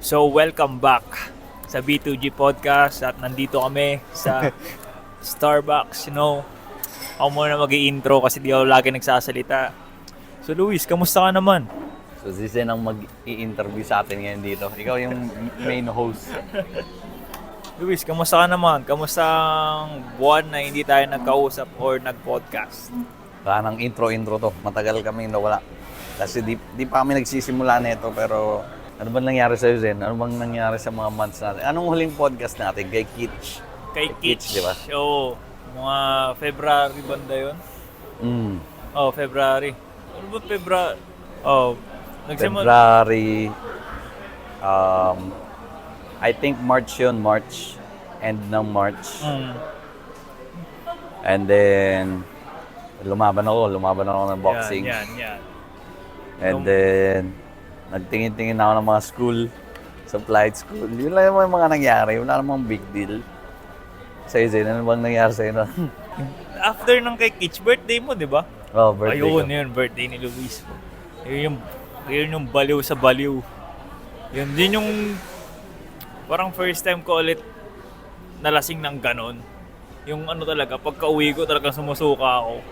So, welcome back sa B2G Podcast at nandito kami sa Starbucks, Ako muna mag-i-intro kasi di ako lagi nagsasalita. So, Luis, kamusta ka naman? So si Zen ang mag-i-interview sa atin ngayon dito. Ikaw yung main host. Luis, kamusta ka naman? Kamusta ang buwan na hindi tayo nagkausap or nag-podcast? Wala nang intro to. Matagal kami nawala. Kasi di pa kami nagsisimula nito pero ano bang nangyari sa'yo, Zen? Ano bang nangyari sa mga months natin? Anong huling podcast natin? Kay Kitch. Kay Kitch, di ba? Oo. Mga February banda yun? Oh, February. Ano ba February? Oh, February. I think March yun. March. End ng March. And then, lumaban ako ng boxing. Yan. And then, nagtingin-tingin ako ng mga school, sa flight school. Yun lang yung mga nangyari. Wala namang big deal. Sa'yo, Zen, ano bang nangyari sa'yo na? After ng kay Kitch, birthday mo, di ba? Oh, birthday Ayun, ko. yun, birthday ni Luis. Yun yung baliw sa baliw. Yun yung parang first time ko ulit nalasing ng ganon. Yung ano talaga, pagka uwi ko talagang sumusuka ako.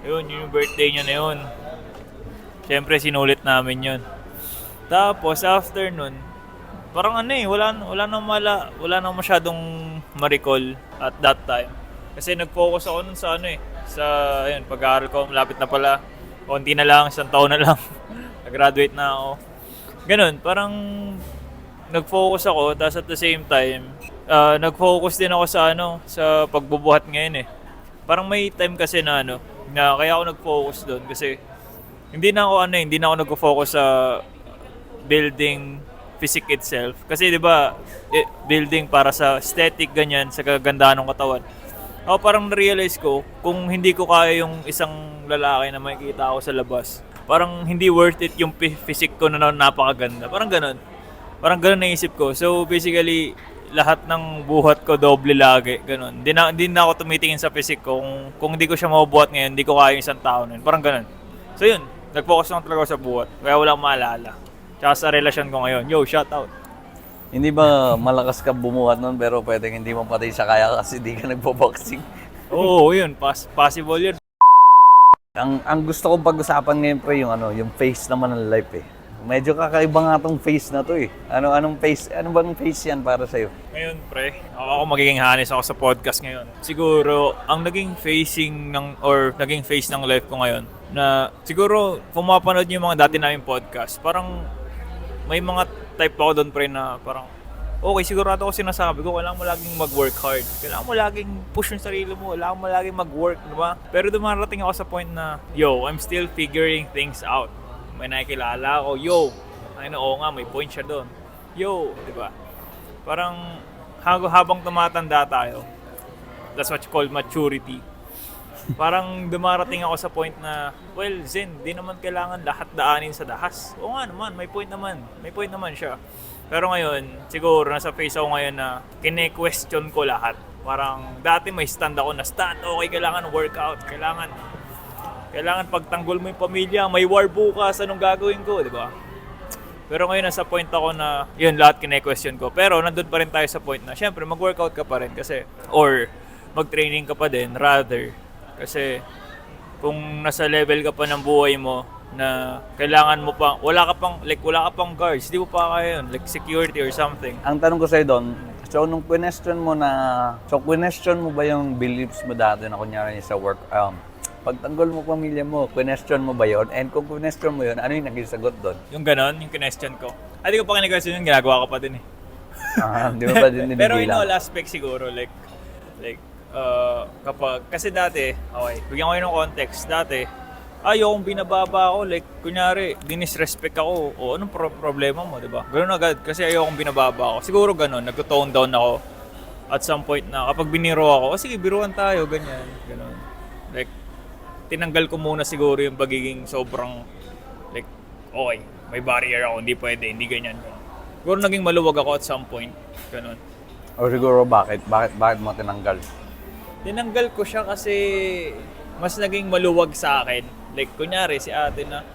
Yun yung birthday niya na yun. Siyempre, sinulit namin yun. Tapos, after nun, parang wala nang masyadong ma-recall at that time. Kasi nag-focus ako nun sa pag-aaral ko, malapit na pala. Konti na lang, 1 taon na lang. Nag-graduate na ako. Ganun, parang nag-focus ako, tapos at the same time, nag-focus din ako sa pagbubuhat ngayon eh. Parang may time kasi na kaya ako nag-focus doon kasi hindi na ako nag-focus sa building physique itself. Kasi 'di ba, building para sa aesthetic ganyan, sa kagandahan ng katawan. Ako parang na-realize ko kung hindi ko kaya yung isang lalaki na makikita ako sa labas. Parang hindi worth it yung physique ko na napakaganda. Parang ganun naisip ko. So basically, lahat ng buhat ko doble lagi, ganun. Hindi na ako tumitingin sa physique ko. Kung hindi ko siya mabubuhat ngayon, hindi ko kaya yung isang tao na yun. Parang ganun. So yun, nag-focus lang talaga ako sa buhat. Kaya wala akong maalala. Tsaka sa relasyon ko ngayon, yo, shout out. Hindi ba malakas ka bumuhat nun pero pwedeng hindi mo pati siya kaya kasi di ka nagbo-boxing? Oo, yun. Possible yun. Ang gusto kong pag-usapan ngayon pre yung face naman ng life eh. Medyo kakaiba nga tong face na to eh. Ano bang face yan para sa'yo? Ngayon, pre, ako magiging honest ako sa podcast ngayon. Siguro, ang naging face ng life ko ngayon, na siguro, kung mapanood niyo yung mga dati namin podcast, parang may mga type ako doon, pre, na parang, okay, sigurado ako sinasabi ko, kailangan mo laging mag-work hard. Kailangan mo laging push yung sarili mo. Kailangan mo laging mag-work, diba? Pero dumarating ako sa point na, I'm still figuring things out. May nakikilala ako, oo nga, may point siya doon. Di ba? Parang habang tumatanda tayo, that's what you call maturity. Parang dumarating ako sa point na, Zen, di naman kailangan lahat daanin sa dahas. Oo nga naman, may point naman siya. Pero ngayon, siguro nasa phase ako ngayon na kine-question ko lahat. Parang dati may stand ako na okay, kailangan workout, kailangan pagtanggol mo yung pamilya, may war bukas, anong gagawin ko, di ba? Pero ngayon nasa point ako na, yun, lahat kine-question ko. Pero nandun pa rin tayo sa point na, syempre, mag-workout ka pa rin kasi, or mag-training ka pa din, rather. Kasi, kung nasa level ka pa ng buhay mo, na kailangan mo pa, wala ka pang guards, di mo pa kaya yun, like security or something. Ang tanong ko sa'yo doon, so nung question mo ba yung beliefs mo dati na kunyari sa work, pagtanggol mo pamilya mo, question mo ba yun? And kung question mo yun, ano yung naging sagot doon? Yung ganon, yung question ko. Di ko pa kine-question yun, ginagawa ko pa din eh. Di mo pa din ninigilan? Pero in all aspect siguro, kasi dati, okay, bigyan ko yun ng context, dati, ayokong binababa ako, kunyari, dinisrespect ako, anong problema mo, diba? Ganun agad, kasi ayokong binababa ako. Siguro ganun, nag-tone down ako at some point na kapag biniro ako, sige, biruan tayo, ganyan, ganun. Tinanggal ko muna siguro yung pagiging sobrang, okay, may barrier ako, hindi pwede, hindi ganyan. Siguro naging maluwag ako at some point, ganun. O siguro bakit mo tinanggal? Tinanggal ko siya kasi mas naging maluwag sa akin. Kunyari si ate na,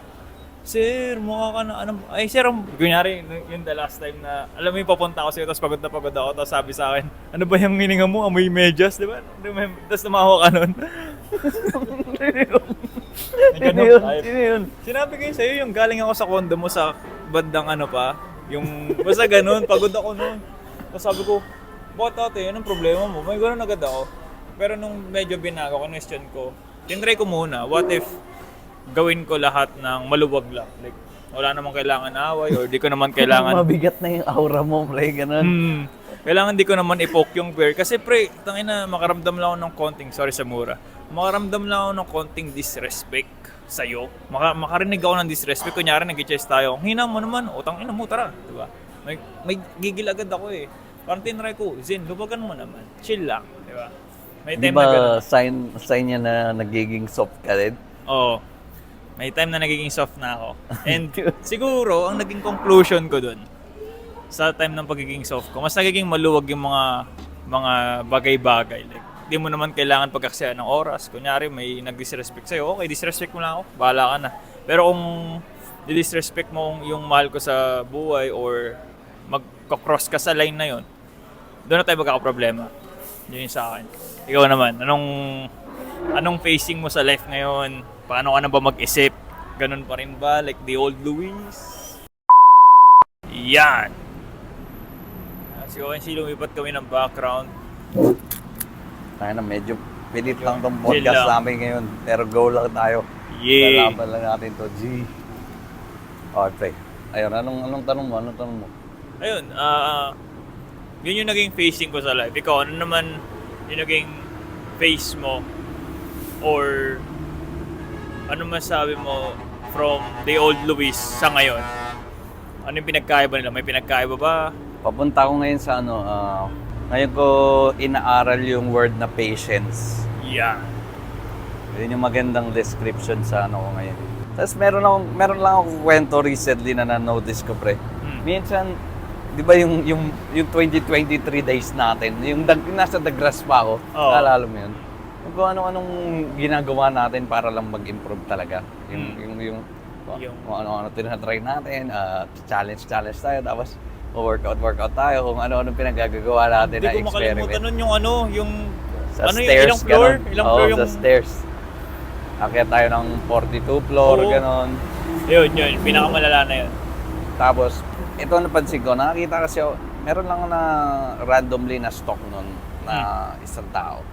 Sir, mukha ka na, ano, ay sir, kunyari, yung the last time na, alam mo yung papunta ako sa'yo, tapos pagod na pagod ako, tapos sabi sa akin, ano ba yung hininga mo, amoy medyas, di ba? Tapos tumawa ka nun. Ay, ganun, ay, Sino yun? sinabi ko yun sa'yo, yung galing ako sa condo mo sa bandang ano pa, yung, basta ganun, pagod ako nun. Tapos sabi ko, bakit ate, anong problema mo? May ganun agad ako. Pero nung medyo binago, question ko, tinry ko muna, what if gawin ko lahat ng maluwag lang? Like, wala namang kailangan away or di ko naman kailangan... Mabigat na yung aura mo, pre, ganun. Kailangan di ko naman ipoke yung bear. Kasi pre, tangina, makaramdam lang ako ng konting, sorry sa mura, makaramdam lang ako ng konting disrespect sa'yo. Makarinig ako ng disrespect. Kunyari, nag-chess tayo. Ang hina mo naman, utang ina mo, tara. Diba? May gigil agad ako eh. Parang tinry ko, Zen, lubagan mo naman. Chill lang. Diba? May Di time na ganun. ba sign niya na nagiging soft ka rin? Oo. May time na nagiging soft na ako. And siguro, ang naging conclusion ko dun, sa time ng pagiging soft ko, mas nagiging maluwag yung mga bagay-bagay. Like, di mo naman kailangan pagkaksayaan ng oras. Kunyari, may nag-disrespect sa'yo, okay, disrespect mo lang ako, bahala ka na. Pero kung di-disrespect mo yung mahal ko sa buhay or magkakross ka sa line na yon, doon na tayo magkakaproblema. Yun yung sa akin. Ikaw naman, anong facing mo sa life ngayon? Paano ka na ba mag-isip? Ganun pa rin ba? Like the old Luis? Yan! Si ONC, lumipat kami ng background. Tayo na medyo pilit lang tong Chill podcast lang. namin ngayon. Pero go lang tayo. Yeah! Lalaban lang natin to, G. Okay. Ayun, anong tanong mo? Anong tanong mo? Ayun, yun yung naging facing ko sa life. Ikaw, ano naman yung naging face mo? Or ano masabi mo from the old Luis sa ngayon? Ano yung pinagkaiba nila? May pinagkaiba ba? Papunta ako ngayon sa ngayon ko inaaral yung word na patience. Yeah. Yun yung magandang description sa ko ngayon. Tapos meron lang akong kwento recently na na-notice ko, pre. Minsan, di ba yung 2023 days natin, yung nasa Dagras pa ako, Oo. naalala mo yun? Kung ano-anong ginagawa natin para lang mag-improve talaga. Yung kung ano-ano tinatry natin, challenge tayo, tapos workout tayo, kung ano-anong pinagagagawa natin na Hindi ko makalimutan experiment. nun yung Sa ano stairs, ilang floor? ganon. Ilang Oo, floor yung... sa stairs. Akyat tayo ng 42 floor, Oo. ganon. Yun, pinakamalala na yun. Tapos, ito napansin ko, nakakita kasi ako, meron lang ako na randomly na stock nun na isang tao.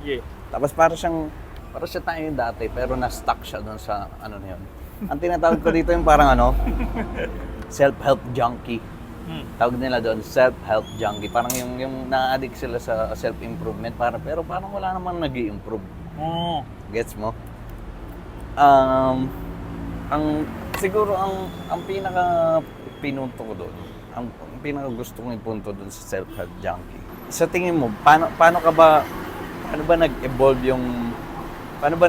Yeah. Tapos para siya tayo yung dati, pero na-stuck siya doon sa ano na yun. Ang tinatawag ko dito yung parang self-help junkie. Tawag nila doon, self-help junkie. Parang yung na-addict sila sa self-improvement, pero parang wala namang nag-i-improve. Oh. Gets mo? Siguro ang pinaka pinunto ko doon, ang pinaka gusto kong ipunto doon sa self-help junkie. Sa tingin mo, paano ba nag-evolve yung paano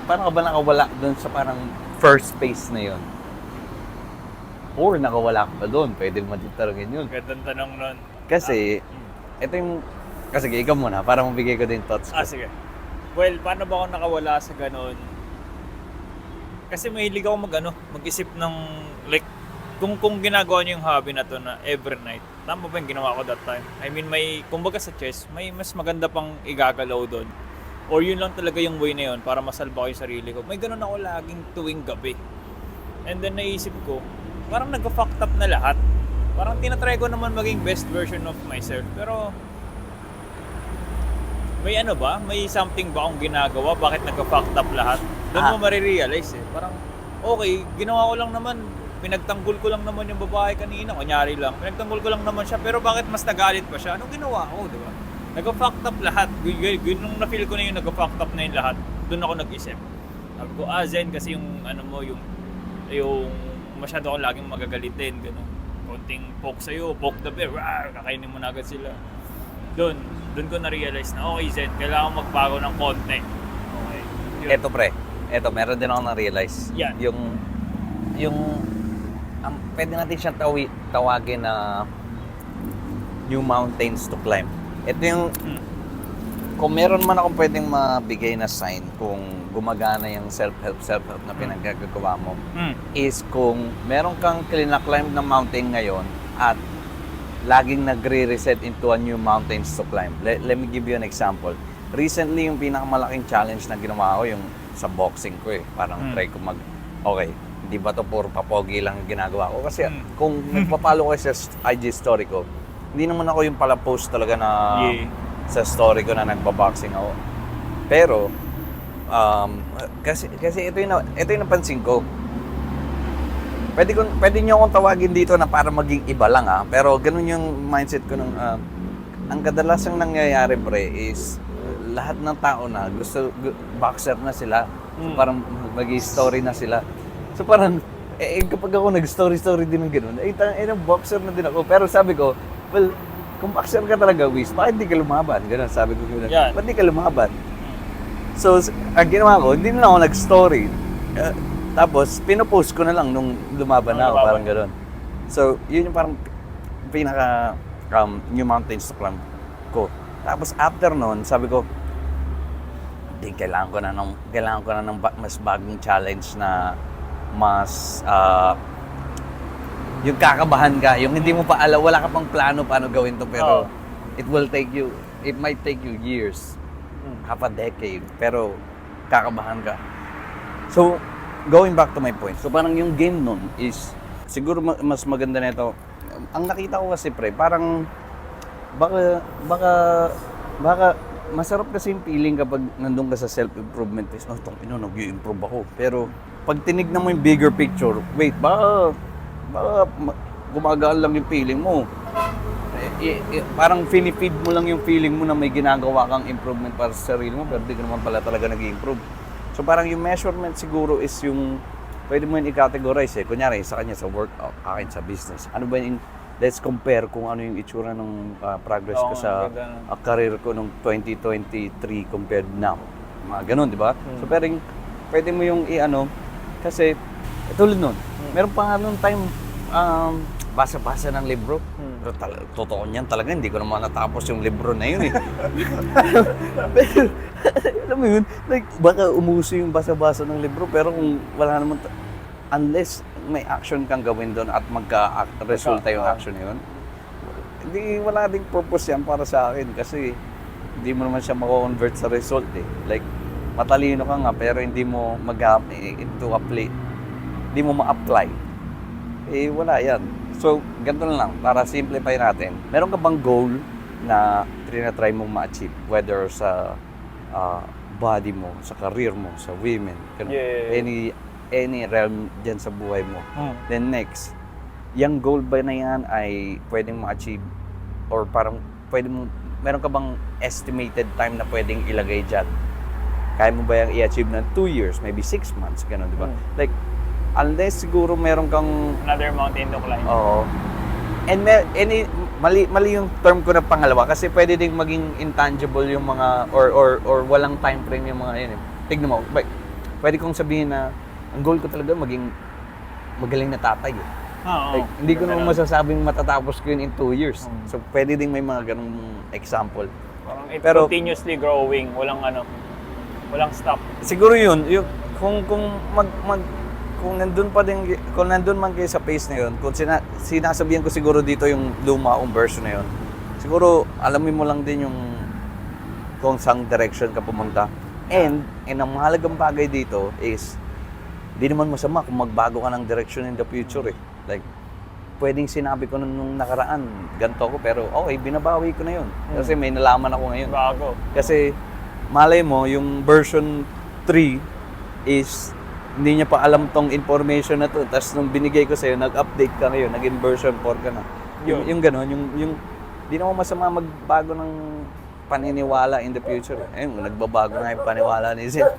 ka ba nakawala doon sa parang first phase na yon? Or nakawala ka pa doon? Pwede mo din tarangin yun. Gandang tanong nun. Kasi kasi ikaw muna para mabigay ko din thoughts ko. Sige. Well, paano ba ako nakawala sa ganun? Kasi mahilig ako mag-isip ng like kung ginagawa niyo yung hobby na to na every night. Tama ba yung ginawa ko that time? I mean, kumbaga sa chess, may mas maganda pang igagalaw doon. Or yun lang talaga yung way na yun para masalba ko yung sarili ko. May ganun ako laging tuwing gabi. And then naisip ko, parang nag-fucked up na lahat. Parang tinatry ko naman maging best version of myself. Pero may may something ba akong ginagawa? Bakit nag-fucked up lahat? Doon mo marirealize eh. Parang, okay, ginawa ko lang naman, pinagtanggol ko lang naman yung babae kanina, kunyari lang. Pinagtanggol ko lang naman siya, pero bakit mas nagalit pa siya? Anong ginawa ko, di ba? Nag-fucked up lahat. Nung na-feel ko na yung nag-fucked up na yung lahat, doon ako nag-isip. Sabi ko, Zen, kasi yung yung masyado ako laging magagalitin, gano'n. Konting poke sa'yo, poke the bear, rawr, kakainin mo na agad sila. Doon ko na-realize na, okay Zen, kailangan magbago ng konti. Okay. Yun. Eto, meron din ako na-realize. Yan. Pwede natin siyang tawagin na new mountains to climb. Ito yung kung meron man akong pwedeng mabigay na sign kung gumagana yung self-help na pinagagawa mo, is kung meron kang climb na mountain ngayon at laging nagre-reset into a new mountains to climb. Let me give you an example. Recently, yung pinakamalaking challenge na ginawa ko, yung sa boxing ko eh. Parang try ko okay, hindi ba to puro papogi lang yung ginagawa ko? Kasi kung nagpapalo ko sa IG story ko, hindi naman ako yung pala post talaga na sa story ko na nagbaboxing ako. Pero, kasi ito yung napansin ko. Pwede niyo akong tawagin dito na para maging iba lang pero ganun yung mindset ko nung ang kadalasang nangyayari pre is lahat ng tao na boxer na sila. So, parang mag-story na sila. So parang kapag ako nag-story din ng ganun, boxer na din ako. Pero sabi ko, well, kung boxer ka talaga, Wiz, bakit di ka lumaban? Ganun, sabi ko ganun. Bakit di ka lumaban? So, ang ginawa ko, hindi na ako nag-story. Tapos, pinopost ko na lang nung lumaban na ako, parang gano'n. So, yun yung parang pinaka New Mountains to climb ko. Tapos, after nun, sabi ko, kailangan ko na ng mas bagong challenge na mas, yung kakabahan ka, yung hindi mo pa alam, wala ka pang plano paano gawin to, pero it might take you years, half a decade, pero kakabahan ka. So, going back to my point, so parang yung game nun is, siguro mas maganda nito. Ang nakita ko kasi pre, parang baka masarap kasi yung feeling kapag nandun ka sa self-improvement phase. Nag-i-improve ako. Pero pag tinignan mo yung bigger picture, wait, baka gumagaan lang yung feeling mo. Parang finifeed mo lang yung feeling mo na may ginagawa kang improvement para sa sarili mo, pero di ka naman pala talaga nag-i-improve. So parang yung measurement siguro is yung pwede mo yun i-categorize Kunyari sa kanya sa workout, akin sa business. Ano ba yung, let's compare kung ano yung itsura ng progress ko sa career ko nung 2023 compared now. Mga ganun, di ba? So pwede mo yung kasi tulad nun, meron pa nga nung time, basa-basa ng libro. Pero totoo niyan talaga, hindi ko naman natapos yung libro na yun Pero, alam mo yun, like, baka umuso yung basa-basa ng libro, pero kung wala naman, unless may action kang gawin doon at magka-resulta yung action na yun, hindi, wala ding purpose yan para sa akin kasi hindi mo naman siya mako-convert sa result Like, matalino ka nga pero hindi mo hindi mo ma-apply. Wala yan. So, ganito na lang, para simplify natin. Meron ka bang goal na try mong ma-achieve? Whether sa body mo, sa career mo, sa women, any realm dyan sa buhay mo. Then next, yung goal ba na yan ay pwedeng ma-achieve? Or parang meron ka bang estimated time na pwedeng ilagay dyan? Kaya mo ba yung i-achieve na 2 years, maybe 6 months, gano'n, di ba? Like, unless siguro meron kang another mountain to climb. Oo. And mali yung term ko na pangalawa kasi pwede ding maging intangible yung mga or walang time frame yung mga yun. Tignan mo, pwede kong sabihin na ang goal ko talaga maging magaling na tatay. Like, hindi ko naman masasabing matatapos ko yun in 2 years. So pwede ding may mga ganung example. Pero continuously growing, walang stop. Siguro yun, yung kung nandun man kayo sa pace na yun, kung sinasabihan ko siguro dito yung luma kong version na yun, siguro alamin mo lang din yung kung saan direction ka pumunta. And ang mahalagang bagay dito is, di naman masama kung magbago ka ng direction in the future Like, pwedeng sinabi ko nung nakaraan, ganito ko, pero okay, binabawi ko na yun. Kasi may nalaman ako ngayon. Bago. Kasi, malay mo, yung version 3 is hindi niya pa alam tong information na to. Tapos nung binigay ko sa'yo, nag-update ka ngayon, naging version 4 ka na. Yung gano'n, yung di naman masama magbago ng paniniwala in the future. Ayun, nagbabago na yung paniniwala ni Zed.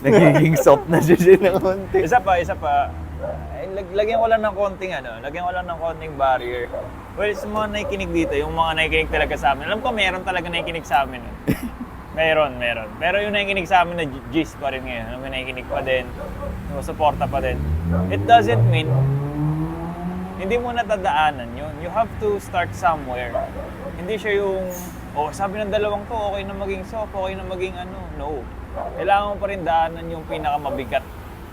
Nagiging soft na siya ng konti. Isa pa. Lagyan ko lang ng konting barrier. Well, sa mga nakikinig dito, yung mga nakikinig talaga sa amin, alam ko meron talaga nakikinig sa amin. Meron. Pero yung nakikinig sa amin na gist pa rin ngayon, may nakikinig pa din, suporta pa din. It doesn't mean hindi mo natadaanan yun. You have to start somewhere. Hindi siya yung O sabi ng dalawang to, okay na maging soft, okay na maging ano. No. Kailangan mo pa rin daanan yung pinakamabigat.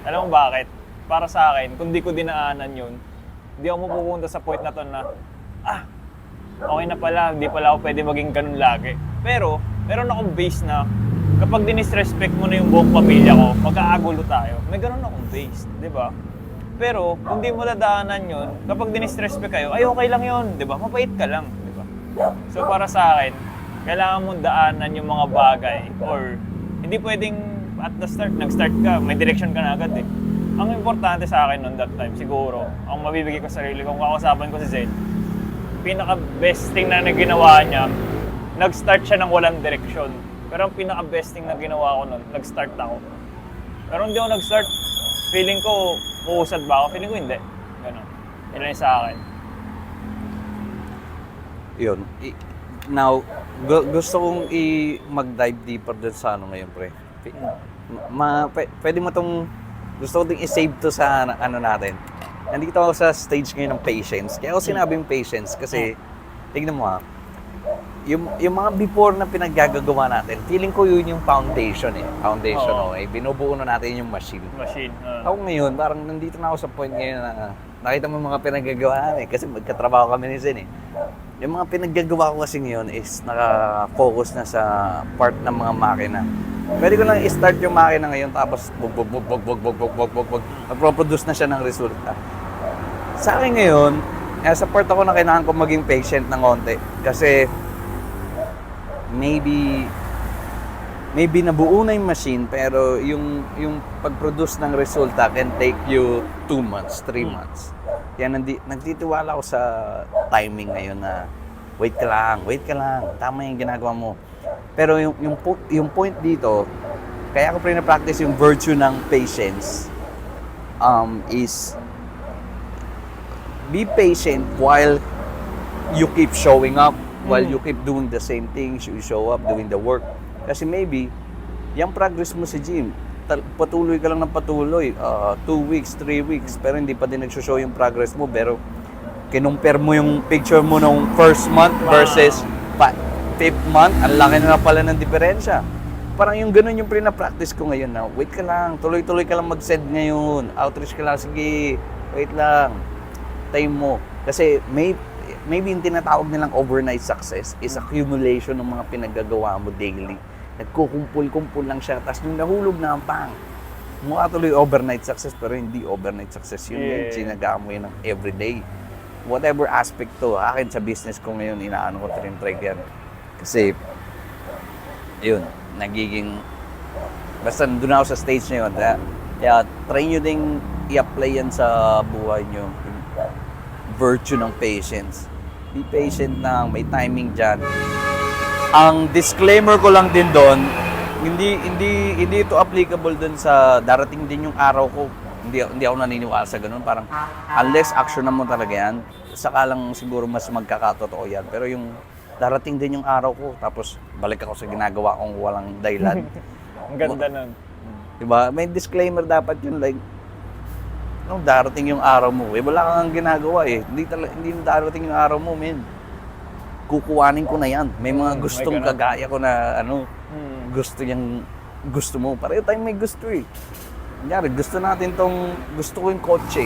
Alam mo bakit? Para sa akin, kung di ko dinaanan yun, hindi ako mapupunta sa point na to na, okay na pala, hindi pala ako pwede maging ganun lagi. Pero, meron akong base na kapag dinisrespect mo na yung buong pamilya ko, mag-aagulo tayo. May ganun akong base, di ba? Pero, kung di mo dadaanan yun, kapag dinisrespect kayo, ay okay lang yun, di ba? Mabait ka lang, di ba? So, para sa akin, kailangan mong daanan yung mga bagay or hindi pwedeng at the start, nag-start ka, may direction ka na agad eh. Ang importante sa akin noon that time, siguro, ang mabibigay ko sa sarili kung kakasaban ko si Zen, pinaka-best thing na ginawa niya, nag-start siya ng walang direction. Pero ang pinaka-best thing na ginawa ko noon, nag-start ako. Pero hindi ako nag-start, feeling ko, uusad ba ako? Feeling ko hindi. Ganun. Yun lang yung sa akin. Yun. Now, gusto kong mag-dive deeper dun sa ano ngayon, pre. Pwede mo tong, gusto ko ding i-save to sa ano natin. Nandito ako sa stage ngayon ng patience. Kaya ako sinabing patience kasi, tignan mo ha, yung mga before na pinaggagawa natin, feeling ko yun yung foundation eh. Foundation, Oo. okay? Binubuo na natin yung machine. Machine. Ako ngayon, parang nandito na ako sa point ngayon na nakita mo yung mga pinaggagawa namin kasi magkatrabaho kami ni Zen eh. Yung mga pinaggagawa ko kasi ngayon is naka-focus na sa part ng mga makina. Pwede ko lang i-start yung makina ngayon tapos bug. Magproproduce na siya ng resulta. Sa akin ngayon, sa part ako na kailangan ko maging patient ng konti. Kasi maybe nabuo na yung machine pero yung pag-produce ng resulta can take you 2 months, 3 months. Kaya nagtitiwala ako sa timing ngayon na wait ka lang, tama yung ginagawa mo. Pero yung point dito, kaya ako practice yung virtue ng patience is be patient while you keep showing up, while you keep doing the same things, you show up, doing the work. Kasi maybe, yung progress mo sa gym, patuloy ka lang ng patuloy, 2 weeks, 3 weeks, pero hindi pa din nag-show yung progress mo, pero kinumpare mo yung picture mo nung first month versus 5th month, ang laki na pala ng diferensya. Parang yung ganun yung practice ko ngayon na, wait ka lang, tuloy-tuloy ka lang mag-send ngayon, outreach ka lang, sige, wait lang, time mo. Kasi maybe yung tinatawag nilang overnight success is accumulation ng mga pinaggagawa mo daily. Nagkukumpul-kumpul lang siya, tapos nung nahulog na ang pang, mukha tuloy overnight success, pero hindi overnight success yun. Yeah. Sinagaan mo yun ng everyday. Whatever aspect to, akin sa business ko ngayon, inaano ko try yan. Kasi, yun, nagiging, basta doon ako sa stage na yun. Kaya try nyo ding i-apply yan sa buhay nyo. Virtue ng patience. Be patient lang, may timing dyan. Ang disclaimer ko lang din doon, hindi ito applicable doon sa darating din yung araw ko. Hindi ako naniniwala sa ganun. Parang unless action mo talaga yan, saka lang siguro mas magkakatotoo yan. Pero yung darating din yung araw ko, tapos balik ako sa ginagawa kong walang dahilan. Ang ganda nun. Diba? May disclaimer dapat yun, like, nung darating yung araw mo, wala kang ginagawa eh. Hindi darating yung araw mo, men. Kukuhanin ko na yan. May mga gustong kagaya ko na, gusto mo. Pareho tayong may gusto eh. Kunyari, gusto ko yung kotse.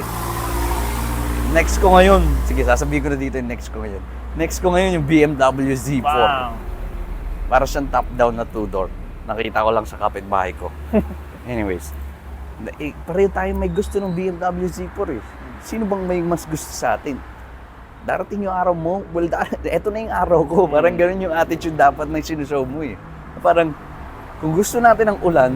Next ko ngayon, sige, sasabihin ko na dito yung next ko ngayon. Next ko ngayon yung BMW Z4. Bang! Para siyang top-down na 2-door. Nakita ko lang sa kapitbahay ko. Anyways, pareho tayo may gusto ng BMW Z4 eh. Sino bang may mas gusto sa atin? Darating yung araw mo, well, eto na yung araw ko. Parang ganun yung attitude dapat na sinushow mo eh. Parang, kung gusto natin ng ulan,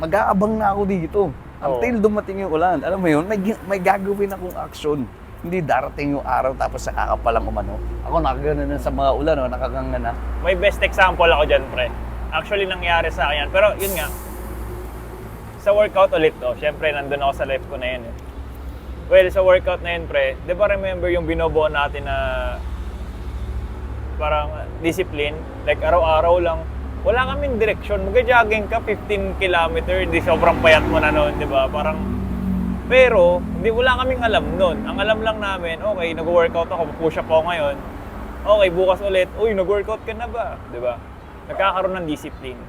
mag-aabang na ako dito. Until dumating yung ulan. Alam mo yun, may gagawin akong action. Hindi darating yung araw tapos saka ka palang umano. Ako nakagana na sa mga ulan, nakakanga na. May best example ako dyan, pre. Actually, nangyari sa akin yan. Pero yun nga, sa workout ulit to, syempre nandun ako sa life ko na yun. Eh. Well, sa workout na yun, pre, di ba remember yung binubuo natin na parang discipline? Like araw-araw lang. Wala kaming direksyon. Mag-jogging ka, 15 kilometer, di sobrang payat mo na noon, di ba? Parang, pero, wala kaming alam noon. Ang alam lang namin, okay, nag-workout ako, push up ako ngayon. Okay, bukas ulit, uy, nag-workout ka na ba? Di ba? Nagkakaroon ng discipline.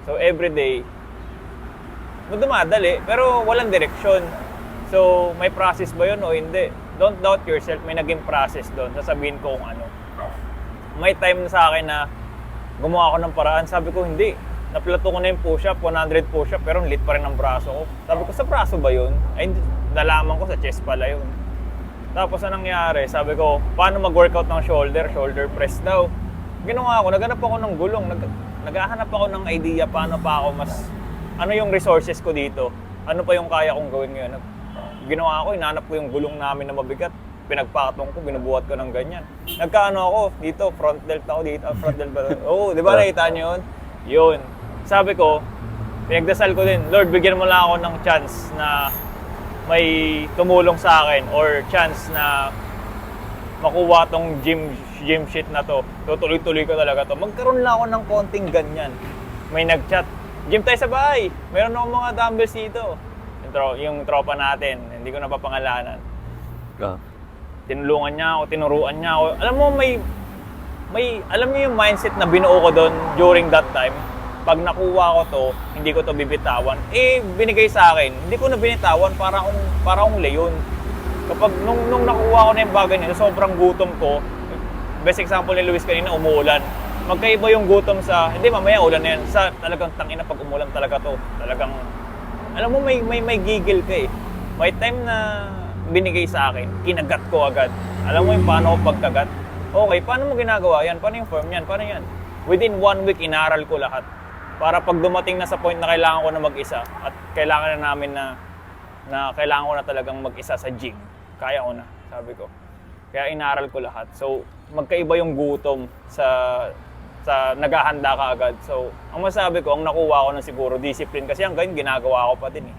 So, everyday, dumadali, pero walang direksyon. So, may process ba yun o hindi? Don't doubt yourself, may naging process doon. Sasabihin ko kung ano. May time na sa akin na gumawa ako ng paraan. Sabi ko, hindi. Naplato ko na yung push-up, 100 push-up, pero lit pa rin ang braso ko. Sabi ko, sa braso ba yun? Ay, nalaman ko sa chest pala yun. Tapos, anong nangyari? Sabi ko, paano mag-workout ng shoulder? Shoulder press daw. Ginawa ko, naghanap ako ng gulong. Naghahanap ako ng idea paano pa ako mas... Ano yung resources ko dito? Ano pa yung kaya kong gawin ngayon? Ginawa ko, hinahanap ko yung gulong namin na mabigat. Pinagpatong ko, binubuhat ko ng ganyan. Nagkaano ako dito, front delt ako dito. Front delt ba? Oo, di ba nakita nyo yun? Yun. Sabi ko, pinagdasal ko din, Lord, bigyan mo lang ako ng chance na may tumulong sa akin or chance na makuha tong gym sheet na to. Tutuloy-tuloy ko talaga to. Magkaroon lang ako ng konting ganyan. May nag-chat, gym tayo sa bahay. Meron akong mga dumbbells dito. Yung tropa natin, hindi ko napapangalanan. Tinulungan niya ako, tinuruan niya ako. Alam mo, alam niyo yung mindset na binuo ko doon during that time. Pag nakuha ko to, hindi ko to bibitawan. Binigay sa akin. Hindi ko na binitawan para akong leon. Kapag nung nakuha ko na yung bagay nito, sobrang gutom ko. Best example ni Luis kanina, umuulan. Magkaiba yung gutom sa, hindi mamaya ulan na yan. Sa talagang tangina pag umulan talaga to. Talagang, alam mo may gigil ka eh. May time na binigay sa akin, kinagat ko agad. Alam mo yung paano ko pagkagat? Okay, paano mo ginagawa yan? Paano yung form yan? Paano yan? Within 1 week, inaral ko lahat. Para pag dumating na sa point na kailangan ko na mag-isa at kailangan na namin na kailangan ko na talagang mag-isa sa gym. Kaya ko na, sabi ko. Kaya inaral ko lahat. So, magkaiba yung gutom sa naghahanda ka agad. So, ang masabi ko, ang nakuha ko na siguro discipline kasi hanggang ginagawa ko pa din eh.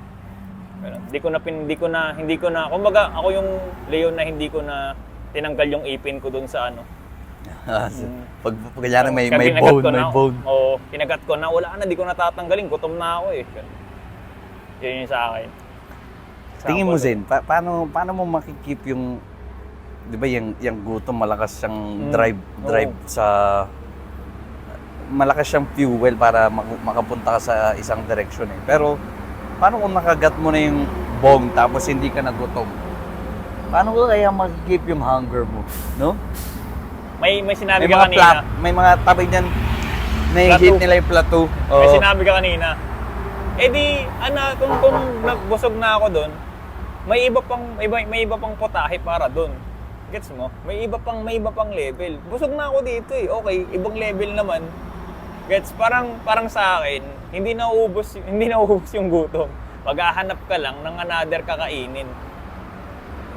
Pero, hindi ko na, kumbaga ako yung Leon na hindi ko na tinanggal yung ipin ko dun sa ano. Pag kanya may bone. Oo, kinagat ko na, wala na, di ko natatanggalin, gutom na ako eh. Yun yung sa akin. Tingin mo, Zen, paano mo makikip yung, di ba yung gutom, malakas siyang drive sa, malakas siyang fuel para makapunta ka sa isang direction eh. Pero, paano kung nakagat mo na yung bong tapos hindi ka nagutom? Paano ko kaya makikip yung hunger mo, no? May sinabi ka kanina. May mga tabi niyan na hit nila yung plateau. May sinabi ka kanina. Kung nagbusog na ako doon, may iba pang potahe para doon. Gets mo? May iba pang level. Busog na ako dito eh. Okay, ibang level naman. Gets? Parang sa akin, hindi nauubos yung gutom. Maghahanap ka lang ng another kakainin.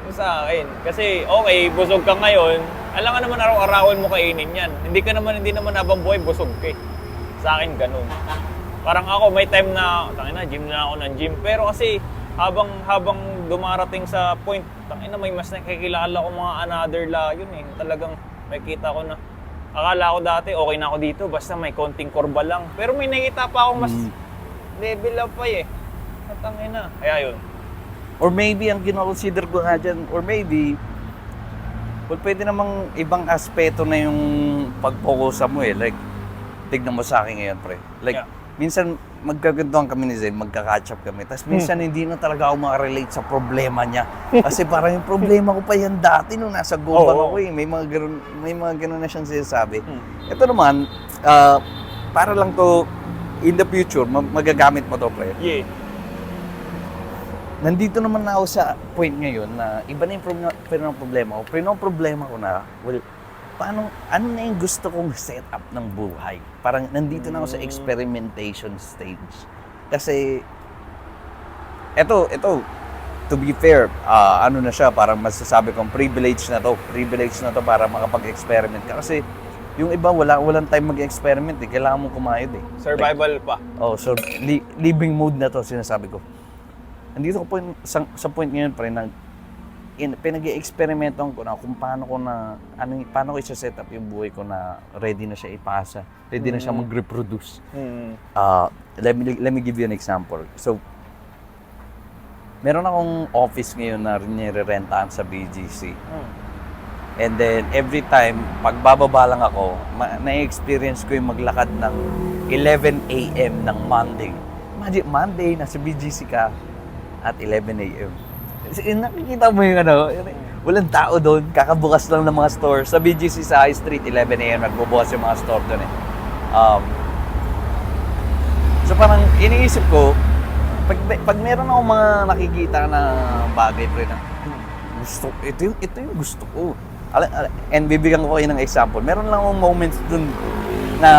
Yung sa akin. Kasi okay, busog ka ngayon, alam ka naman araw-arawan mo kainin yan. Hindi naman habang buhay busog ka eh. Sa akin ganun. Parang ako may time na, gym na ako ng gym. Pero kasi habang dumarating sa point, may mas nakikilala ko mga another layon eh. Talagang makikita ko na, akala ko dati okay na ako dito, basta may konting kurba lang. Pero may nakita pa ako mas level up pa eh. Tangina. Kaya yun. Or maybe ang kinoconsider ko nga dyan, or maybe, pwede namang ibang aspeto na yung pag-focusa mo eh. Like, tignan mo sa akin ngayon, pre. Like, minsan magkagantuhan kami ni Zen, magka-catch up kami. Tapos minsan hindi na talaga ako makarelate sa problema niya. Kasi parang yung problema ko pa yan dati nung nasa gobang ako eh. May mga ganun na siyang sinasabi. Ito naman, para lang to, in the future, magagamit mo to, pre. Yeah. Nandito naman na ako sa point ngayon na iba na yung problema ko. Pero yung problema ko na, ano na yung gusto kong setup ng buhay? Parang nandito na ako sa experimentation stage. Kasi, eto, to be fair, ano na siya, parang masasabi kong privilege na to para makapag-experiment ka. Kasi, yung iba, walang time mag-experiment eh. Kailangan mong kumayod eh. Survival pa. So living mode na to, sinasabi ko. Nandito ko sa point ngayon, pre, na pinag-i-experimentan ko na kung paano ko i-set up yung buhay ko na ready na siya ipasa, ready na siya mag-reproduce. Let me give you an example. So, meron akong office ngayon na nire-rentahan sa BGC. And then, every time, pag bababa lang ako, na-experience ko yung maglakad ng 11 a.m. ng Monday. Imagine, Monday, nasa BGC ka at 11 a.m. Nakikita mo yung walang tao doon, kakabukas lang ng mga store. Sa BGC sa High Street, 11 a.m. nagbubukas yung mga store doon eh. So parang iniisip ko, pag meron akong mga nakikita na bagay, pre, na ito yung gusto ko. And bibigyan ko kayo ng example. Meron lang akong moments dun na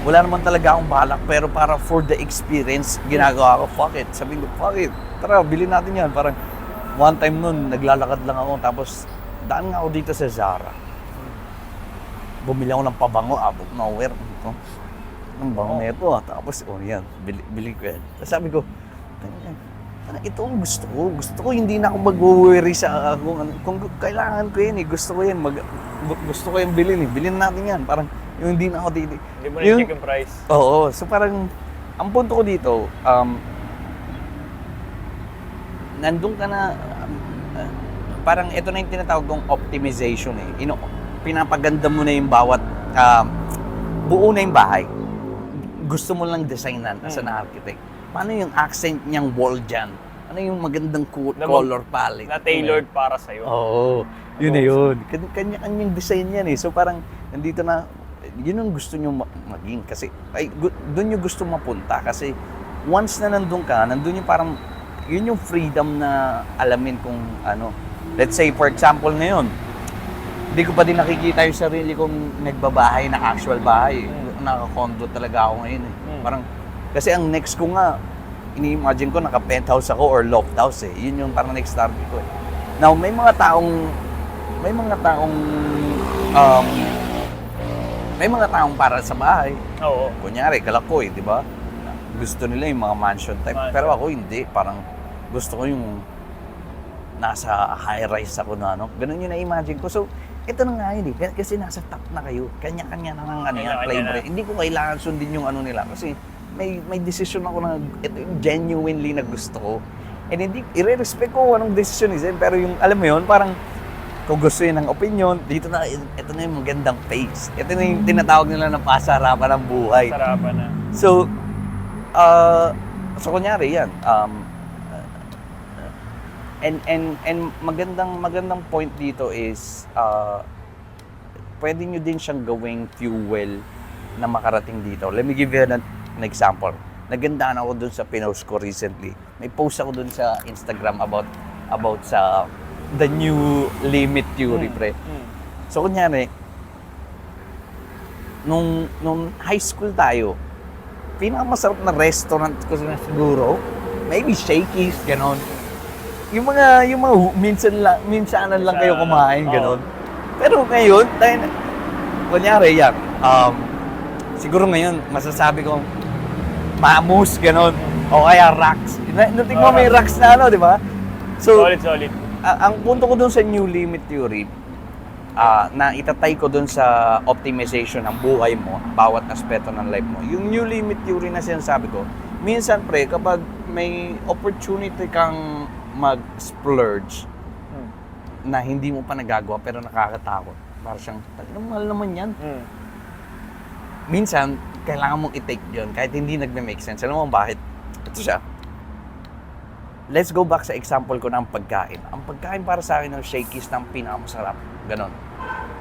wala naman talaga akong balak, pero para for the experience, ginagawa ko, fuck it. Sabi ko, fuck it. Tara, bilhin natin yan. Parang one time nun, naglalakad lang ako, tapos daan nga ako dito sa Zara. Bumili ako ng pabango, out of nowhere. Ang bango na ito Tapos, yan, bili ko yan. Tapos sabi ko, ito ang gusto ko. Gusto ko hindi na ako mag-worry sa kung kailangan ko yan eh. Gusto ko yan. Gusto ko yan bilhin eh. Bilhin natin yan. Parang yung hindi na ako dito. Hindi mo na check yung price. Oo. So parang, ang punto ko dito, nandun ka na, parang ito na yung tinatawag kong optimization eh. Pinapaganda mo na yung bawat, buo na yung bahay. Gusto mo lang designan as an architect. Paano yung accent niyang wall dyan? Ano yung magandang color palette? Na tailored para sa'yo. Oo. Yun na yun. Kanya-kanyang design yan eh. So parang, nandito na, yun ang gusto nyo maging. Kasi, doon yung gusto mapunta. Kasi, once na nandun ka, nandun yung parang, yun yung freedom na alamin kung ano. Let's say, for example ngayon, hindi ko pa din nakikita yung sarili kong nagbabahay na actual bahay. Naka-condo talaga ako ngayon eh. Parang, kasi ang next ko nga, ini-imagine ko naka-penthouse ako or loft house eh. Yun yung parang next target ko eh. Now, may mga taong para sa bahay. Oo. Kunyari, Kalakoy, di ba? Gusto nila yung mga mansion type. Pero ako hindi. Parang gusto ko yung nasa high-rise ako na ano. Ganun yung na-imagine ko. So, ito na nga yun eh. Kasi nasa top na kayo. Kanya-kanya na ng claim rate. Hindi ko kailangan sundin yung ano nila. Kasi may decision ako na ito yung genuinely na gusto ko. And hindi, i-respect ko anong decision is. Pero yung, alam mo yun, parang kung gusto yun ng opinion, ito na yung magandang pace. Ito na yung tinatawag nila na pasarapan ng buhay. Sarapan na. So, kunyari yan, and magandang point dito is, pwede nyo din siyang gawing fuel na makarating dito. Let me give you an example. Nagandaan ako dun sa pinost ko recently. May post ako dun sa Instagram about sa the new limit theory, pre. So, kunyari, nung high school tayo, pinakamasarap na restaurant ko na siguro, maybe Shakey's, ganon. Yung mga minsanan lang kayo kumain, ganon. Pero ngayon, kunyari yan, siguro ngayon, masasabi ko, Mamus, ganon. O kaya racks. Nating mo may racks na ano, di ba? So, Solid. ang punto ko dun sa new limit theory, na itatay ko dun sa optimization ng buhay mo, bawat aspeto ng life mo. Yung new limit theory na sinasabi ko, minsan pre, kapag may opportunity kang mag-splurge na hindi mo pa nagagawa pero nakakatakot. Para siyang, mahal naman yan. Minsan, kailangan mong i-take yun kahit hindi nagme-make sense. Alam mo bakit? Ito siya. Let's go back sa example ko ng pagkain. Ang pagkain para sa akin ng Shakey's ng pinakamasarap. Ganon.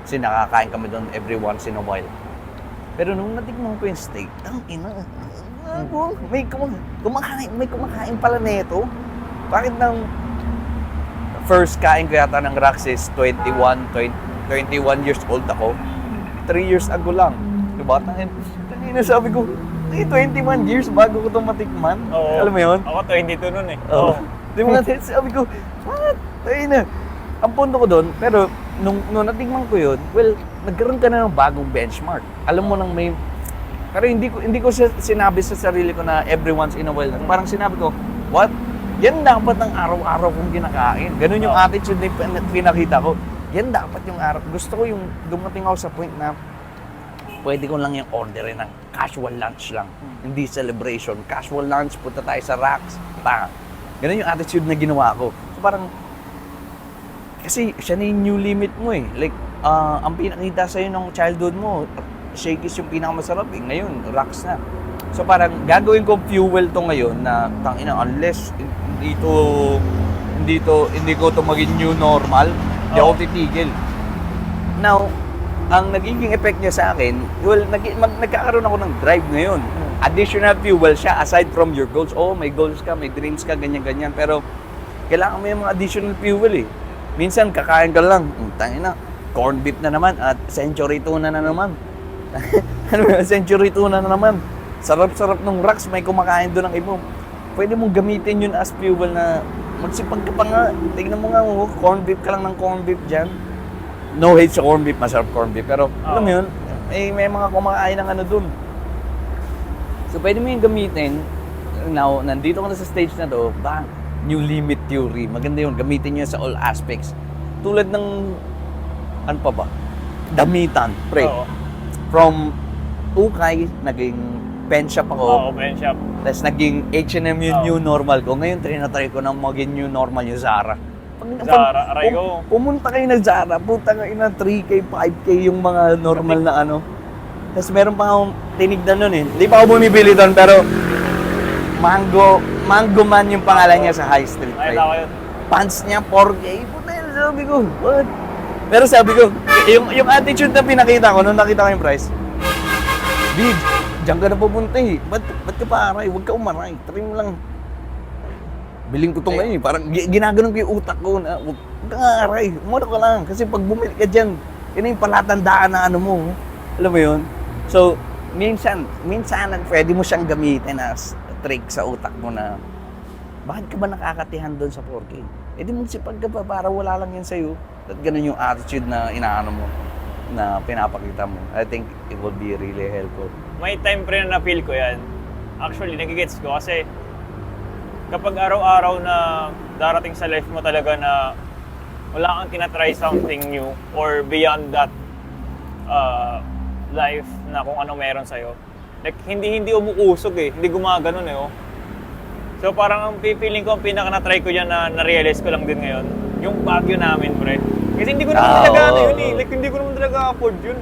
Kasi nakakain kami doon every once in a while. Pero nung natikman ko yung steak, may kumakain pala nito. Bakit nang first kain ko yata ng Rocks is 21 years old ako. 3 years ago lang. Diba? Tangina sabi ko, 21 years bago ko itong matikman. Oo. Alam mo yun? Ako 22 nun eh. Oo. Diba? Sabi ko, what? Tangina. Ang punto ko doon, pero nung natikman ko yun, well, nagkaroon ka na ng bagong benchmark. Alam mo nang may... Pero hindi ko sinabi sa sarili ko na every once in a while. Parang sinabi ko, what? Yan dapat ang araw-araw kong kinakain. Ganun yung attitude na pinakita ko. Yan dapat yung araw. Gusto ko yung dumating ako sa point na pwede ko lang yung orderin ng casual lunch lang. Hindi celebration. Casual lunch, punta tayo sa Rocks. Ganun yung attitude na ginawa ko. So parang, Kasi siya na yung new limit mo eh. Like, ang pinakita sa'yo ng childhood mo, Shakey's yung pinakamasarap eh. Ngayon, rocks na. So parang gagawin ko fuel to ngayon na tangina unless hindi ko to maging new normal, hindi ako titigil. Now, ang nagiging effect niya sa akin, well, nagkakaroon ako ng drive ngayon. Additional fuel siya aside from your goals. Oh, may goals ka, may dreams ka, ganyan-ganyan. Pero kailangan mo yung mga additional fuel eh. Minsan, kakain ka lang, tangina, corned beef na naman at century tuna na naman. Century tuna na naman. Sarap-sarap ng rocks, may kumakain doon ng iba. Pwede mong gamitin yun as fuel na magsipag ka pa nga. Tingnan mo nga, corned beef ka lang ng corned beef dyan. No hate sa corned beef, masarap corned beef. Pero alam mo yun, may mga kumakain ng ano doon. So pwede mo yung gamitin. Now, nandito ka na sa stage na to, bang, new limit theory. Maganda yun, gamitin nyo sa all aspects. Tulad ng, ano pa ba? Damitan, pre. Oo. From ukay, naging pen shop ako. Oo, pen shop. Tapos naging H&M yung new normal ko. Ngayon, trinatry ko na maging new normal yung Zara. Zara, aray ko. Pumunta kayo na Zara, puta nga ina 3K, 5K yung mga normal na ano. Tapos meron pa akong tinignan nun eh. Hindi pa ako bumibili doon, pero Mango Man yung pangalan niya sa High Street. Nakita ko yun. Pants niya, 4K. Puta yun, sabi ko, what? Pero sabi ko, yung attitude na pinakita ko, nung nakita ko yung price, Big, diyan ka na pupunta eh. Ba't ka pa aray? Huwag ka umaray. Try mo lang. Biling ko ito ngayon eh. Parang ginaganon ko yung utak ko na huwag ka aray. Umara ka lang. Kasi pag bumili ka dyan, yun yung palatandaan na ano mo. Alam mo yun? So, minsan pwede mo siyang gamitin as trick sa utak mo na bakit ka ba nakakatihan doon sa 4K? Eh di magsipag ka pa para wala lang yan sa'yo. At ganun yung attitude na inaano mo, na pinapakita mo. I think it will be really helpful. May time pre na na-feel ko yan. Actually, nagigets ko kasi kapag araw-araw na darating sa life mo talaga na wala kang tinatry something new or beyond that life na kung ano meron sa'yo. Like, hindi umuusog eh. Hindi gumaganon eh. Oh. So parang ang feeling ko, ang pinaka na-try ko yan na na-realize ko lang din ngayon, yung Baguio namin, pre. Kasi hindi ko naman talaga ano yun eh. Like, hindi ko naman talaga afford yun.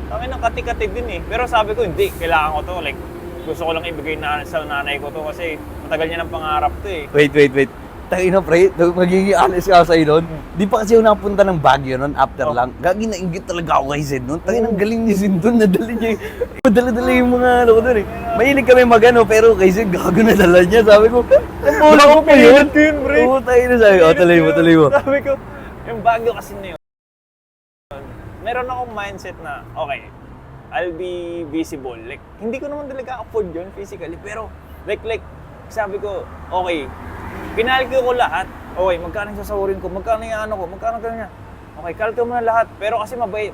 Kami nang kati-kati din eh. Pero sabi ko, hindi, kailangan ko to. Like, gusto ko lang ibigay sa nanay ko to kasi matagal niya ng pangarap to eh. Wait. Tangina pre, magiging honest ka sa'yo doon. Di pa kasi ako napunta ng Baguio noon after lang. Gagi na inggit talaga ako kay Zed noon. Tangina, ang galing ni Zed doon. Nadala niya madala yung mga ano ko doon eh. Mahilig kami magano pero kay Zed gago nadala niya. Sabi ko, wala ko pa yun. Pre. Oo, tayo na sabi ko. Tuloy mo. Sabi ko, yung Baguio kasi na yun. Meron akong mindset na, okay, I'll be visible. Like, hindi ko naman talaga afford yun physically. Pero, like, sabi ko, okay, pinalki ko lahat. Okay, magkano yung sasahurin ko, magkano yung ano ko, magkano niya. Okay, kalki mo na lahat. Pero kasi mabait.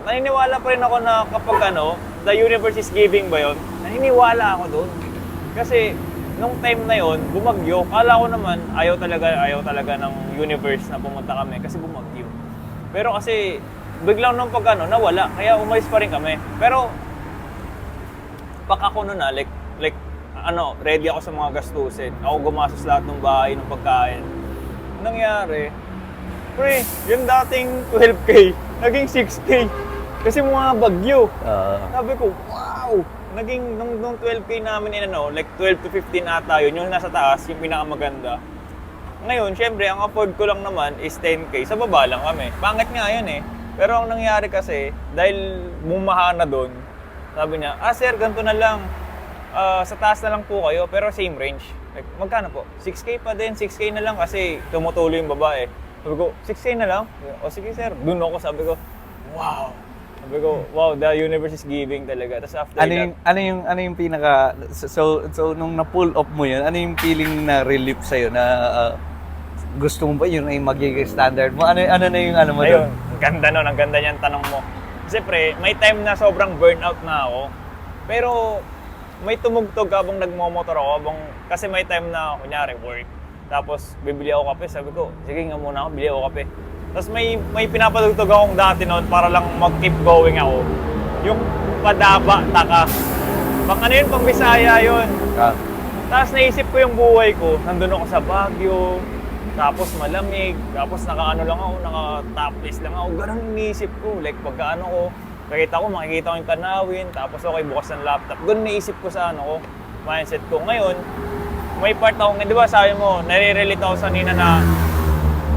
Naniniwala pa rin ako na kapag ano, the universe is giving ba yun? Naniniwala ako doon. Kasi, nung time na yon bumagyo. Kala ko naman, ayaw talaga ng universe na pumunta kami kasi bumagyo. Pero kasi, biglang nung pag ano, nawala. Kaya umalis pa rin kami. Pero, pak ako nun like, ready ako sa mga gastusin. Ako gumastos lahat ng bahay, ng pagkain. Nangyari, pre, yung dating 12K, naging 6K. Kasi mga bagyo. Sabi ko, wow! Naging, nung 12K namin like 12 to 15 ata yun, yung nasa taas, yung pinakamaganda. Ngayon, syempre, ang afford ko lang naman is 10K. Sa baba lang kami. Pangit nga yun eh. Pero ang nangyari kasi, dahil bumaha na doon, sabi niya, sir, ganito na lang. Sa taas na lang po kayo, pero same range. Like, magkano po? 6K pa din, 6K na lang kasi tumutuloy yung babae. Sabi ko, 6K na lang? O sige sir, dun ako, sabi ko, wow. Sabi ko, wow, the universe is giving talaga. Tapos after ano yung pinaka, so nung na-pull off mo yun, ano yung feeling na relief sa'yo na gusto mo ba yun ay magiging standard mo? Ano na yung ano mo doon? Ayun, ang ganda niyan tanong mo. Kasi pre, may time na sobrang burnout na ako. Pero, may tumugtog habang nagmomotor ako kasi may time na kunyari work tapos bibili ako kape, sabi ko sige nga muna ako, bili ako kape, tapos may pinapatugtog akong dati noon para lang mag-keep going ako, yung Padaba Taka, pang ano yun, pang Bisaya yun. Tapos naisip ko yung buhay ko, nandun ako sa Baguio, Tapos malamig, tapos naka-ano lang ako, naka-topless lang ako. Ganun iniisip ko. Like pagka ano ko, makikita ko yung tanawin, tapos okay, bukas ng laptop. Ganun naisip ko sa ano ko, mindset ko. Ngayon, may part ako, di ba sabi mo, nare-relate ako sa Nina na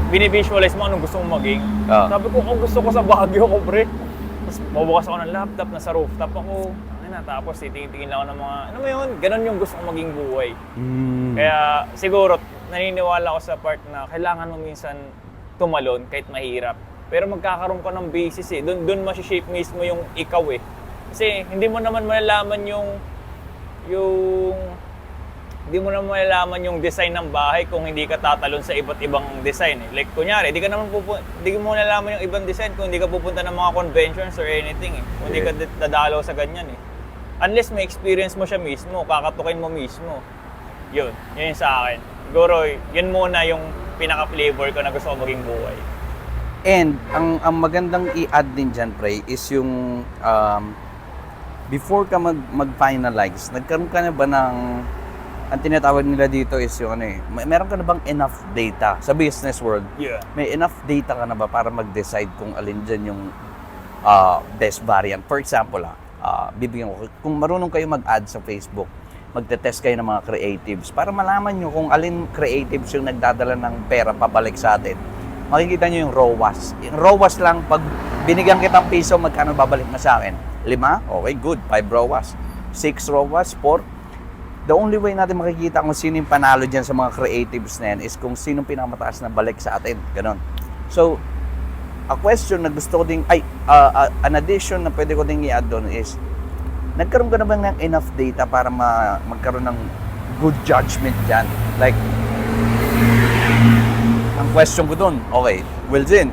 binivisualize mo anong gusto mong maging. Sabi ko, kung gusto ko sa Baguio ko, pre. Tapos mabukas ako ng laptop, nasa rooftop ako. Tapos titingin lang ako ng mga, ano mo yun, ganun yung gusto kong maging buhay. Kaya siguro, naniniwala ako sa part na kailangan mo minsan tumalon kahit mahirap. Pero magkakaroon ka ng basis eh. Doon masishape mismo yung ikaw eh. Kasi hindi mo naman malalaman hindi mo naman malalaman yung design ng bahay kung hindi ka tatalon sa iba't ibang design eh. Like kunyari, hindi mo malalaman yung ibang design kung hindi ka pupunta ng mga conventions or anything eh. Kung hindi ka dadalaw sa ganyan eh. Unless may experience mo siya mismo, kakatukin mo mismo. Yun yung sa akin. Siguro, yun muna yung pinaka-flavor ko na gusto ko maging buhay. And ang magandang i-add din dyan, pre, is yung before ka mag-finalize, nagkaroon ka na ba ng, ang tinatawag nila dito is yung ano eh, meron ka na bang enough data sa business world? Yeah. May enough data ka na ba para mag-decide kung alin dyan yung best variant? For example, bibigyan ko, kung marunong kayo mag-add sa Facebook, magte-test kayo ng mga creatives para malaman nyo kung alin creatives yung nagdadala ng pera pabalik sa atin. Makikita nyo yung ROAS. Yung ROAS lang, pag binigyan kitang piso, magkano babalik na sa akin? 5? Okay, good. 5 ROAS. 6 ROAS, 4. The only way natin makikita kung sino yung panalo dyan sa mga creatives na yan is kung sino pinakamataas na balik sa atin. Ganon. So, a question na gusto ko ding, an addition na pwede ko ding i-add doon is, nagkaroon ka na ba ng enough data para magkaroon ng good judgment dyan? Like, ang question ko doon, okay, Wilson,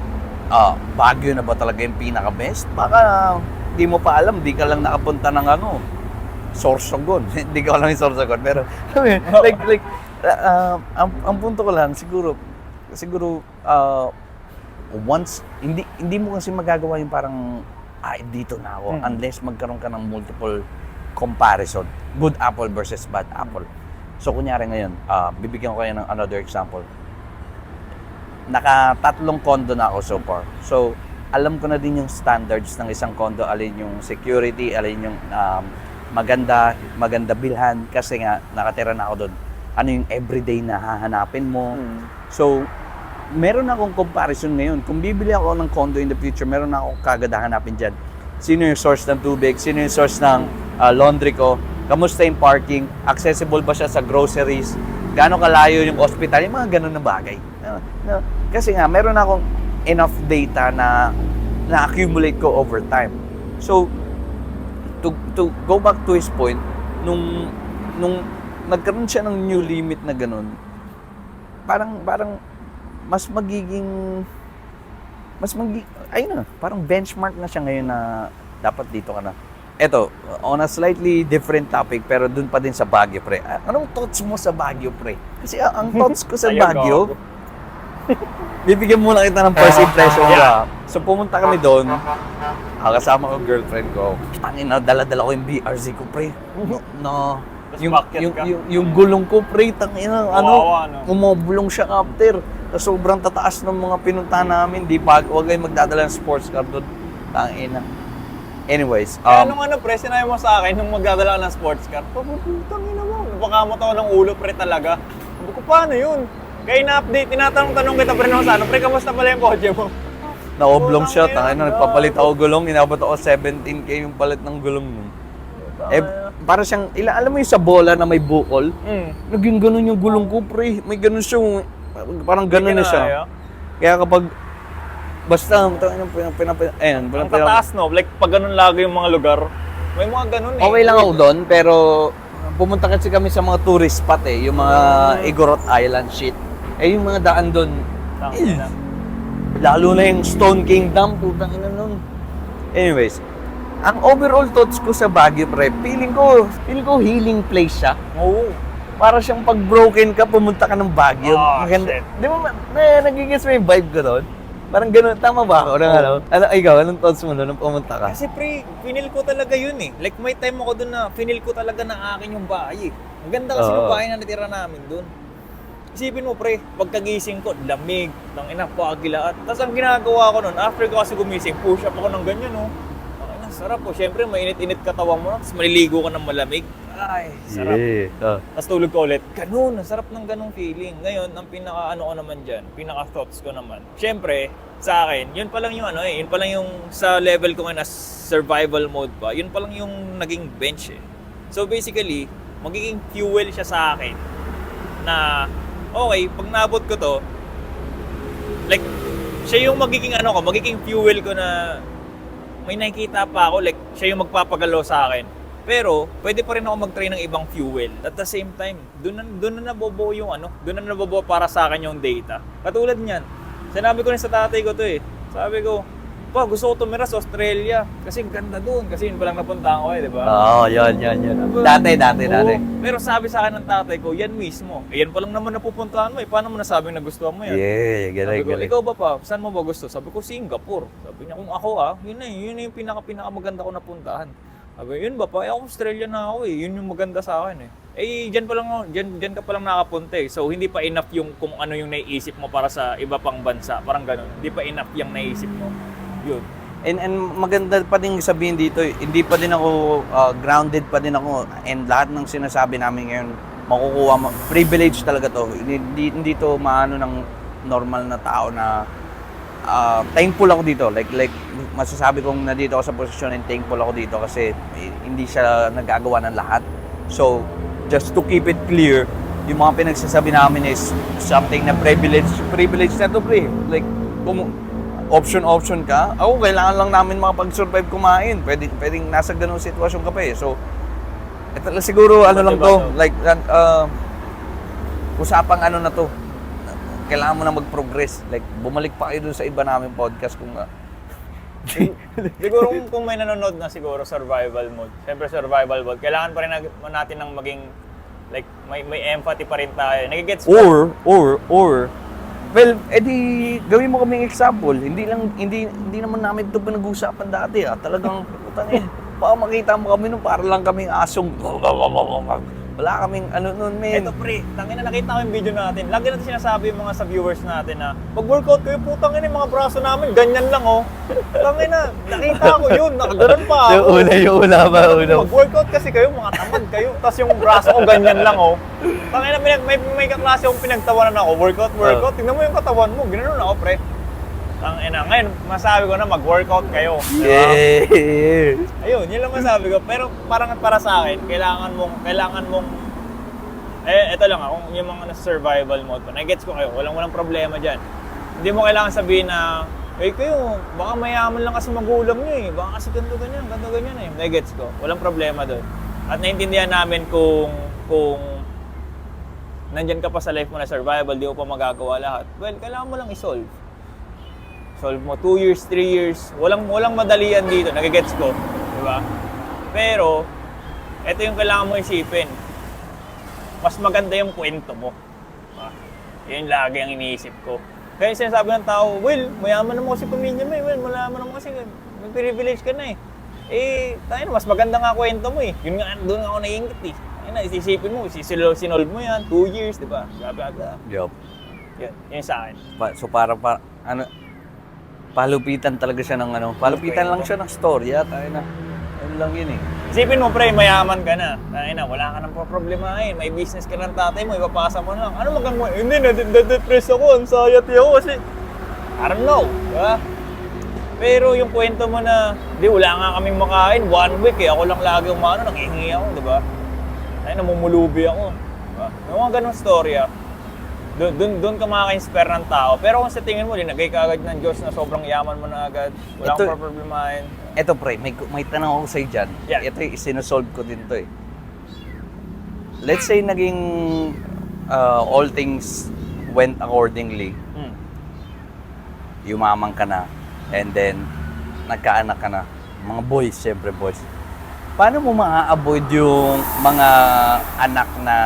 Baguio na ba talaga yung pinaka-best? Baka di mo pa alam, di ka lang nakapunta ng Sorsogon. Hindi ko alam yung Sorsogon, pero ang punto ko lang, siguro once, hindi mo kasi magagawa yung parang, dito na ako, unless magkaroon ka ng multiple comparison. Good apple versus bad apple. So, kunyari ngayon, bibigyan ko kayo ng another example. Naka-3 condo na ako so far. So, alam ko na din yung standards ng isang condo, alin yung security, alin yung maganda bilhan, kasi nga, nakatira na ako doon. Ano yung everyday na hahanapin mo. So, meron akong comparison ngayon. Kung bibili ako ng condo in the future, meron na akong kagad hahanapin dyan. Sino yung source ng tubig? Sino yung source ng laundry ko? Kamusta yung parking? Accessible ba siya sa groceries? Gaano kalayo yung hospital? Yung mga ganun na bagay. Kasi nga, meron akong enough data na na-accumulate ko over time. So, to go back to his point, nung nagkaroon siya ng new limit na ganun, parang parang benchmark na siya ngayon na dapat dito ka na. Eto, on a slightly different topic, pero dun pa din sa Baguio, pre. Anong thoughts mo sa Baguio, pre? Kasi ang thoughts ko sa Baguio, bibigyan muna kita ng first impression. So pumunta kami doon, kasama ko girlfriend ko. Tangina, dala-dala ko yung BRZ ko, pre. Yung gulong ko, pre, tangina, umobulong siya after. Sobrang tataas ng mga pinunta namin, wag kayong magdadala ng sports car doon. Tangina. Anyways, pre, sinabi mo sa akin nung magdadala ka ng sports car, tangina mo, napakamot ako ng ulo, pre, talaga. Sabi ko, paano yun? Kaya na-update, tinatanong kita, pre, pre, kamusta pala yung kotse mo? Na-oblong siya, tangina, nagpapalit ako gulong, inabot ako 17K yung palit ng gulong nun. Para siyang, alam mo yung sa bola na may bukol? Naging ganun yung gulong ko, pre. May ganun siyang, parang ganun na siya. Kaya kapag, basta, ang tataas, no? Like, pag ganun lagi yung mga lugar, may mga ganun eh. Okay lang ako doon, pero pumunta kasi kami sa mga tourist spot eh, yung mga Igorot Island shit. Yung mga daan doon, lalo na yung Stone Kingdom, putang ina nun. Anyways, ang overall thoughts ko sa Baguio, pre, feeling ko healing place siya. Oo. Para siyang pag broken ka, pumunta ka ng Baguio. Shit. Di mo, nagigis mo yung vibe ko doon? Parang gano'n, tama ba ako? Ikaw, anong thoughts mo doon nung pumunta ka? Kasi pre, finil ko talaga yun eh. Like may time ako doon na finil ko talaga na akin yung bahay eh. Ang ganda kasi yung bahay na natira namin doon. Isipin mo, pre, pagkagising ko, lamig, ng ina, pagilaat. Tapos ang ginagawa ko nun, after ko kasi gumising, push up ako ng ganyan, no? Ang ina, sarap po. Siyempre, mainit-init katawan mo, tapos maliligo ka ng malamig. Ay, sarap. Yeah. Tapos tulog ko ulit. Ganun, ang sarap ng ganung feeling. Ngayon, ang pinaka-ano ko naman dyan, pinaka-thoughts ko naman. Siyempre, sa akin, yun pa lang yung ano yun pa lang yung sa level ko ngayon as survival mode pa, yun pa lang yung naging bench eh. So basically, magiging fuel siya sa akin na, okay, pag naabot ko to, like, siya yung magiging ano ko, magiging fuel ko na may nakikita pa ako, like, siya yung magpapagalaw sa akin. Pero, pwede pa rin ako mag-try ng ibang fuel. At the same time, doon na nabobo yung ano, doon na nabobo para sa akin yung data. Katulad niyan, sinabi ko rin sa tatay ko to eh. Sabi ko, pa, gusto ko tumira sa Australia. Kasi ganda doon. Kasi yun palang napuntahan ko eh, di ba? Oo, yan. Dati. Oo. Pero sabi sa akin ng tatay ko, yan mismo. Eh, yan palang naman napupuntahan mo eh. Paano mo nasabing nagustuhan mo yan? Yeah, Sabi ko, galing. ikaw ba pa? Saan mo ba gusto? Sabi ko, Singapore. Sabi niya, kung ako yun na yung pinaka-maganda ko napuntahan. Sabi, yun ba pa? Ako Australia na ako eh. Yun yung maganda sa akin eh. Eh, dyan ka pa lang nakapunta eh. So, hindi pa enough yung kung ano yung naiisip mo para sa iba pang bansa. Parang ganun. Hindi pa enough yung naisip mo. Yun. And maganda pa din sabihin dito, hindi pa din ako, grounded pa din ako. And lahat ng sinasabi namin ngayon, makukuha mo. Privilege talaga to. Hindi to maano ng normal na tao na thankful ako dito. Like masasabi kong nandito ako sa posisyon and thankful ako dito kasi hindi siya nagagawa ng lahat. So, just to keep it clear, yung mga pinagsasabi namin is something na privilege na to, pre. Like, kung option ka, ako kailangan lang namin makapag-survive kumain. Pwedeng nasa ganung sitwasyon ka pa eh. So, ito lang siguro ano lang to, like usapang ano na to. Kailangan mo na mag-progress. Like, bumalik pa kayo dun sa iba namin podcast kung Siguro kung may nanonood na siguro survival mode. Siyempre survival mode. Kailangan pa rin natin ng maging like may empathy pa rin tayo. Nagigets or well, edi gawin mo kaming example. Hindi naman namin ito pinag-uusapan dati Talagang putangin. Baka makita mo kami nung para lang kaming asong wala kaming ano nun, men. Eto pre, tangina nakita ko yung video natin. Lagi natin sinasabi yung mga sa viewers natin na pag-workout kayo, putang ina yung mga braso namin, ganyan lang Tangina, nakita ko yun, nakaganon pa ako. Yung una. Mag-workout kasi kayo, mga tamad kayo. Tapos yung braso ko, ganyan lang Tangina, may kaklase akong pinagtawanan ako, workout. Tingnan mo yung katawan mo, ganoon ako pre. Tangina, ngayon, masabi ko na mag-workout kayo. Yeah. Ayun, yun lang masabi ko. Pero parang para sa akin, kailangan mong ito lang kung yung mga survival mode pa. Nagets ko kayo, walang problema dyan. Hindi mo kailangan sabihin na, kayo, baka mayaman lang kasi magulang nyo baka kasi ganito ganyan Nagets ko, walang problema doon. At naintindihan namin kung nandyan ka pa sa life mo na survival, di mo pa magagawa lahat. Well, kailangan mo lang i-solve. Solve mo 2 years, 3 years. Walang madalian dito. Nagigets ko. Di ba? Pero, ito yung kailangan mo isipin. Mas maganda yung kwento mo. Diba? Yun lagi ang iniisip ko. Kaya sinasabi ng tao, Will, mayaman naman kasi pamilya mo Will, malaman naman kasi may privilege ka na tayo mas maganda nga kwento mo Yun nga, doon ako naiingit Isisipin mo, sinolve mo yan, 2 years, di ba? Grabe. Yup. Yun sa akin. So palupitan talaga siya ng palupitan lang siya ng storya, tayo na. Ano lang yun Isipin mo pre, mayaman ka na. Wala ka nang problemahin. May business ka ng tatay mo, ipapasa mo lang. Ano hindi, na-depress ako, anxiety ako kasi, I don't know, diba? Pero yung kwento mo na, wala nga kaming makain, 1 week ako lang lagi umano, nanghihingi ako, diba? Namumulubi ako. Diba? Yung mga ganong storya, doon ka makaka-inspire ng tao. Pero kung sa tingin mo, linagay ka agad ng Diyos na sobrang yaman mo na agad, wala kang problemahin. Ito pre, may tanong ako sa'yo dyan. Yeah. Ito yung sinosolve ko din to Let's say naging all things went accordingly. Yumaman ka na, and then nagkaanak ka na. Mga boys, syempre boys. Paano mo ma-avoid yung mga anak na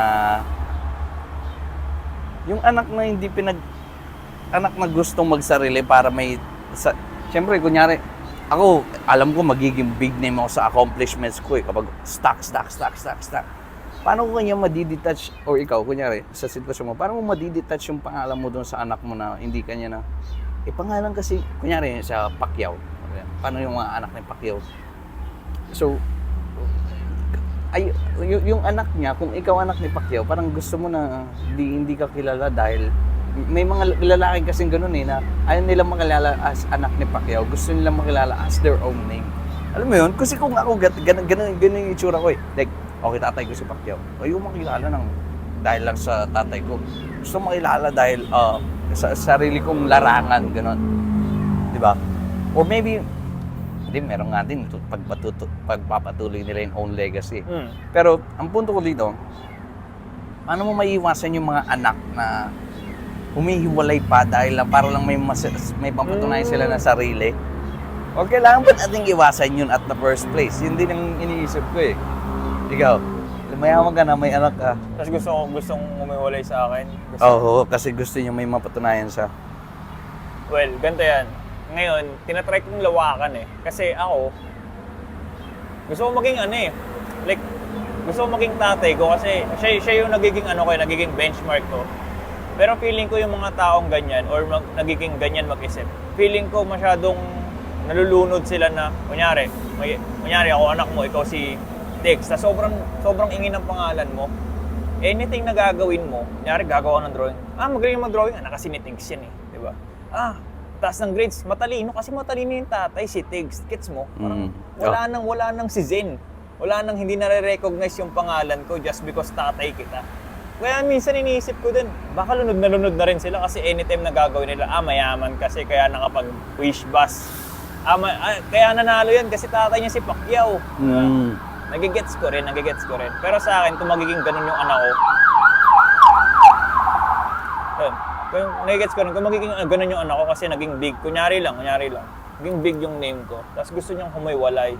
hindi anak na gustong magsarili para siyempre, kunyari, ako, alam ko magiging big name ako sa accomplishments ko kapag stack. paano ko kanya madidetach, or ikaw, kunyari, sa sitwasyon mo, paano mo madidetach yung pangalan mo doon sa anak mo na hindi kanya na, pangalan kasi, kunyari, sa Pacquiao, paano yung mga anak ni Pacquiao? So, yung anak niya, kung ikaw anak ni Pacquiao, parang gusto mo na hindi ka kilala dahil may mga lalaki kasing ganun na ayaw nilang makilala as anak ni Pacquiao, gusto nilang makilala as their own name. Alam mo yun? Kasi kung ako, ganun yung itsura ko eh. Like, okay, tatay ko si Pacquiao. Ayaw makilala dahil lang sa tatay ko. Gusto makilala dahil sa sarili kong larangan, ganun. Di ba? Or maybe, meron nga din pagpapatuloy nila yung own legacy. Pero, ang punto ko dito, paano mo maiiwasan yung mga anak na humihiwalay pa dahil lang para lang may papatunayan sila na sarili? O kailangan ba nating iwasan yun at the first place? Yun din ang iniisip ko eh. Ikaw, mayaman ka na, may anak ka. Tapos gustong umiwalay sa akin. Oo, kasi gusto niya may mapatunayan siya. Well, ganito yan. Ngayon, tinatry kong lawakan eh. Kasi ako, gusto ko maging like, gusto ko maging tatay ko kasi siya yung nagiging benchmark ko. Pero feeling ko yung mga taong ganyan or nagiging ganyan mag-isip, feeling ko masyadong nalulunod sila na, kunyari ako anak mo, ikaw si Tex, na sobrang ingin ng pangalan mo. Anything na gagawin mo, kunyari gagawa ng drawing, magaling mag-drawing, anak kasi ni Tex yan eh, di ba? Taas ng grades, matalino kasi matalino yung tatay, si Tex, gets mo? Parang wala nang si Zen. Wala nang hindi nare-recognize yung pangalan ko just because tatay kita. Kaya minsan iniisip ko din, baka lunod na rin sila kasi anytime na gagawin nila, mayaman kasi kaya nakapag-wish bus. Kaya nanalo yan kasi tatay niya si Pacquiao. Nagigets ko rin. Pero sa akin, kung magiging ganun yung anak ko, nagigets ko rin, kung magiging ganun yung anak ko kasi naging big, kunyari lang, naging big yung name ko, tapos gusto niyang humiwalay.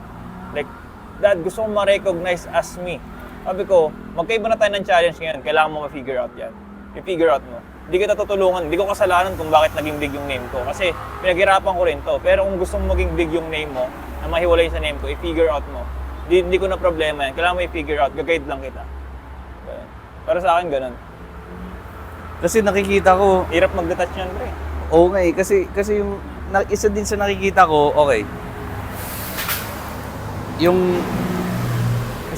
Like, Dad, gusto kong ma-recognize as me. Sabi ko, magkaiba na tayo ng challenge ngayon, kailangan mo ma-figure out yan. I-figure out mo. Hindi kita tutulungan, hindi ko kasalanan kung bakit naging big yung name ko. Kasi pinaghirapan ko rin to. Pero kung gusto mo maging big yung name mo, na mahiwalay sa name ko, i-figure out mo. Hindi ko na problema yan. Kailangan mo i-figure out, gag-guide lang kita. Ganun. Para sa akin, ganun. Kasi nakikita ko, Hirap mag-detach yan, pre. oo nga eh, kasi yung isa din sa nakikita ko, okay. Yung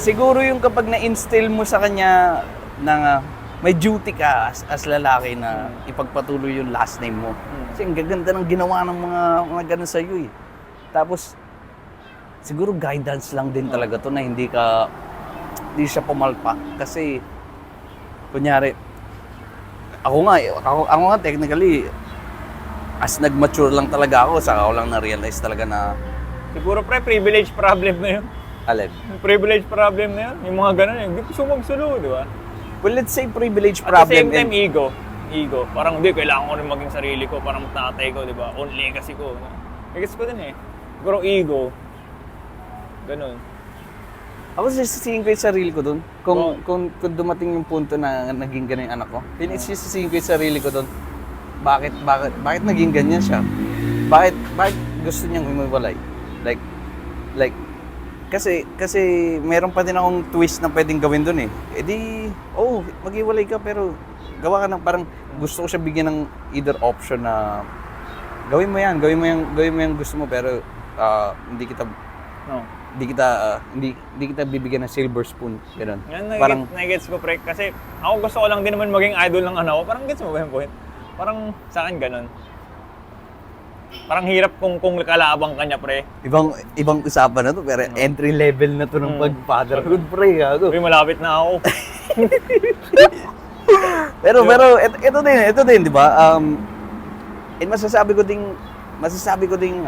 siguro yung kapag na-instill mo sa kanya na may duty ka as lalaki na ipagpatuloy yung last name mo. Kasi ang gaganda ng ginawa ng mga ganun sa iyo eh. Tapos siguro guidance lang din talaga to na hindi siya pumalpak kasi kunyari ako nga technically as nag-mature lang talaga ako, saka ako lang na-realize talaga na Siguro, pre, privilege problem na yun. alin. Privilege problem na yun. Yung mga ganun, hindi gusto magsulo, di ba? Well, let's say privilege At problem. the same time, ego. Parang hindi, kailangan ko rin maging sarili ko, parang tatay ko, di ba? Own legacy ko. Nagets ko din eh. Pero ego. Ganun. Ako sisisihin ko yung sarili ko doon. Kung dumating yung punto na naging ganun yung anak ko, sisisihin ko yung sarili ko doon. Bakit naging ganyan siya? Bakit gusto niyang humiwalay? Like kasi meron pa din akong twist na pwedeng gawin doon eh. Maghiwalay ka pero gawa ka ng parang gusto ko siya bigyan ng either option na gawin mo yan gusto mo pero hindi kita bibigyan ng silver spoon, gano'n. Parang nagets ko, pre, kasi ako gusto ko lang din naman maging idol ng anak ko. Parang gets mo ba yung point? Parang sa akin ganun. Parang hirap kung kalabang kanya, pre. Ibang usapan na to, pero entry level na to ng pag-fatherhood, pre. Uy, malapit na ako. pero ito din, di ba? And masasabi ko ding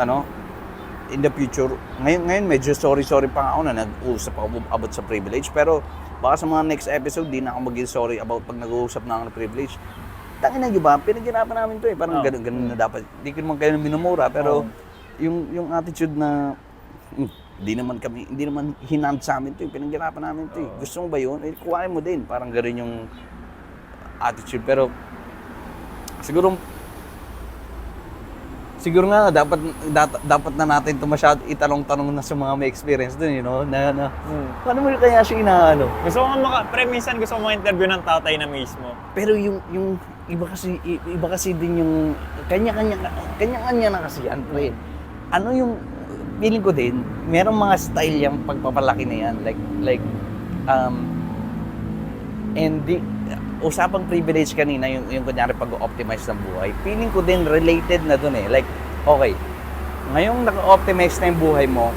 in the future, ngayon medyo sorry pa ako na nag-uusap ako about sa privilege, pero baka sa mga next episode, di na ako maging sorry about pag nag-uusap na ako ng privilege. Tangin na, di ba? Pinaghirapan namin to eh. Parang ganun na dapat. Hindi ko naman kayo minumura, pero yung attitude na hindi naman hinand sa amin to eh. Pinaghirapan namin to eh. Gusto mo ba yun? Kuhain mo din. Parang ganun yung attitude. Pero siguro siguro nga dapat na natin ito masyado itanong-tanong na sa mga may experience dun, you know, na paano mo kaya siya inaano? Gusto ko nga minsan gusto ko interview ng tatay na mismo. Pero yung iba kasi din yung kanya-kanya na kasi yan, pre. Ano yung feeling ko din, merong mga style yung pagpapalaki na yan, and usapang privilege kanina, yung kunyari pag-optimize ng buhay, feeling ko din related na dun eh. Like, okay, ngayong naka-optimize na yung buhay mo,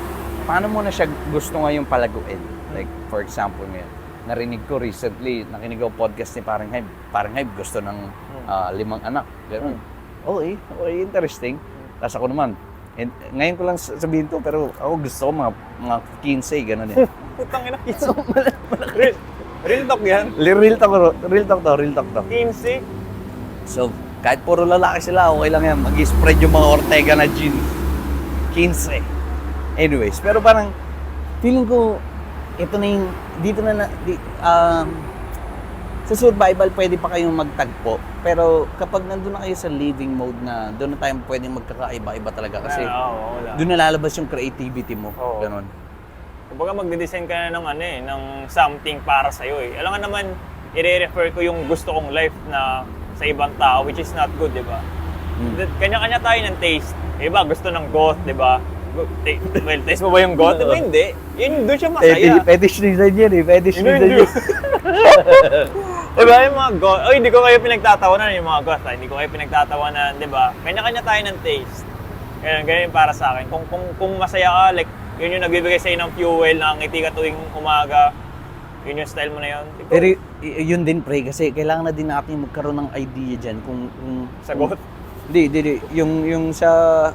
paano mo na siya gusto ngayong palaguin? Like, for example ngayon, narinig ko recently, nakinig ko podcast ni Parang Hybe. Parang Hybe gusto ng 5 anak. Ganun. Okay, interesting. Tapos ako naman, ngayon ko lang sabihin to, pero ako gusto ko mga 15, ganun eh. Putang ina, Real talk yan? Real talk to. 15? So, kahit puro lalaki sila, okay lang yan. Mag-spread yung mga Ortega na gin. 15. Anyways, pero parang, feeling ko, ito na yung, sa survival, pwede pa kayong magtagpo. Pero kapag nandun na kayo sa living mode na, doon na tayo pwedeng magkakaiba-iba talaga. Kasi, doon na lalabas yung creativity mo. Ganon. Kumbaga magde-design ka na ng something para sa'yo eh. Alam nga naman, i-refer ko yung gusto kong life na sa ibang tao, which is not good, di ba? Kanya-kanya tayo ng taste. Iba gusto ng goth, di ba? Well, taste mo ba yung goth? Diba hindi? Yun, doon siya masaya. Fetish design yan eh. Fetish design yan. Diba yung mga goth? Oh, hindi ko kayo pinagtatawanan yung mga goth. Hindi ko kayo pinagtatawanan, di ba? Kanya-kanya tayo ng taste. Ganyan para sa akin. Kung masaya ka, like, yun yung nagbibigay sa'yo ng fuel, nakangiti ka tuwing umaga. Yun yung style mo na yun. Pero yun din, pre, kasi kailangan na din natin magkaroon ng idea dyan kung sagot? Hindi. Yung sa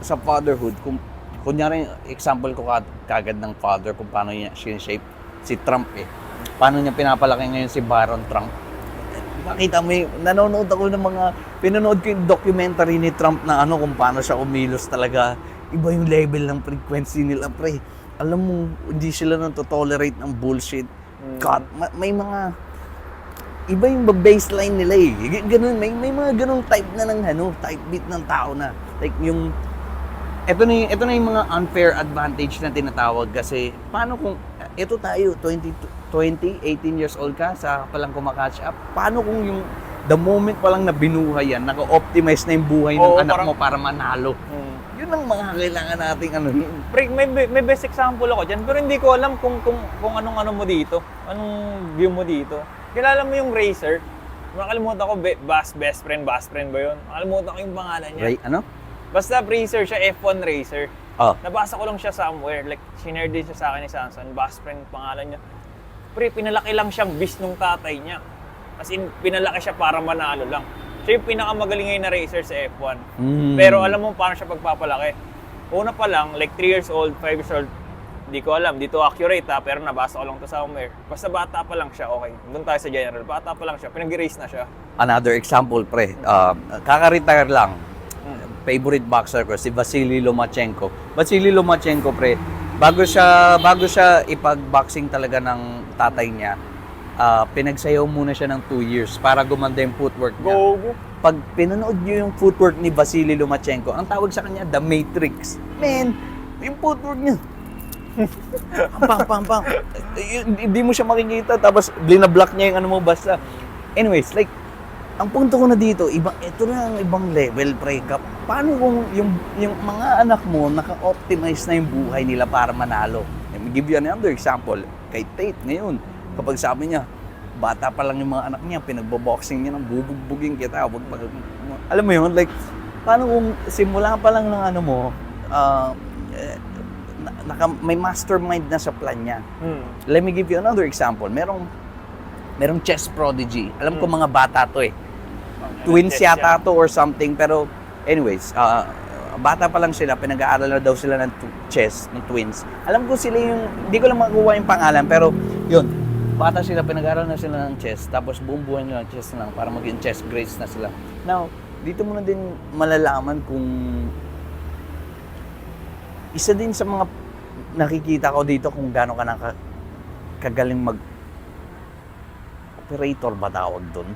fatherhood, kung kunyari, example ko kagad ng father kung paano niya shape si Trump eh. Paano niya pinapalaki ngayon si Baron Trump. Makita mo nanonood ako ng pinanood ko yung documentary ni Trump na kung paano siya umilos talaga. Iba yung level ng frequency nila, pre. Alam mo, hindi sila tolerate ng bullshit. God, may mga iba yung baseline nila eh. Ganun, may mga ganung type na ng type beat ng tao na. Like yung ito na yung mga unfair advantage na tinatawag kasi paano kung ito tayo 18 years old ka sa palang kumaka-catch up. Paano kung yung the moment pa lang na binuhay yan, naka-optimize na yung buhay ng anak mo para manalo. Yun ang mga kailangan nating Pre, may best example ako dyan, pero hindi ko alam kung anong mo dito. Anong view mo dito. Kilala mo yung racer? Nakalimutan ko, best friend ba yun? Nakalimutan ko yung pangalan niya. Right, Basta racer siya, F1 racer. Oh. Nabasa ko lang siya somewhere, like sinare din siya sa akin ni Sanson, best friend pangalan niya. Pre, pinalaki lang siyang beast nung tatay niya. As in, pinalaki siya para manalo lang. Siya yung pinakamagaling ngayon na racer sa F1. Pero alam mo paano siya pagpapalaki. Una pa lang, like 3 years old, 5 years old, hindi ko alam, dito accurate pero nabasa ko lang to somewhere. Basta bata pa lang siya, okay. Doon tayo sa general, bata pa lang siya, pinag-race na siya. Another example, pre. Kaka-retire lang. Favorite boxer ko, si Vasily Lomachenko. Vasily Lomachenko, pre, bago siya ipag-boxing talaga ng tatay niya, pinagsayaw muna siya ng 2 years para gumanda yung footwork niya. Pag pinanood niyo yung footwork ni Vasily Lomachenko, ang tawag sa kanya, The Matrix. Man, yung footwork niya. Pang. Hindi mo siya makikita, tapos blina-block niya yung basta. Anyways, like, ang punto ko na dito, ito na ang ibang level, pre. Paano kung yung mga anak mo, naka-optimize na yung buhay nila para manalo? Let me give you another example. Kay Tate ngayon, kapag sabi niya, bata pa lang yung mga anak niya, pinagbo-boxing niya, bubugbugin kita. Alam mo yun, like, paano kung simula pa lang ng may mastermind na sa plan niya. Let me give you another example. Merong chess prodigy. Alam ko mga bata to eh. Twins yata to or something. Pero anyways, bata pa lang sila, pinag-aaral na daw sila ng chess, ng twins. Alam ko sila hindi ko lang makuha yung pangalan, pero yun, bata sila, pinag-aaral na sila ng chess, tapos buong buhay nila ng chess lang para maging chess greats na sila. Now, dito mo na din malalaman kung isa din sa mga nakikita ko dito kung gaano ka kagaling operator ba tawag doon?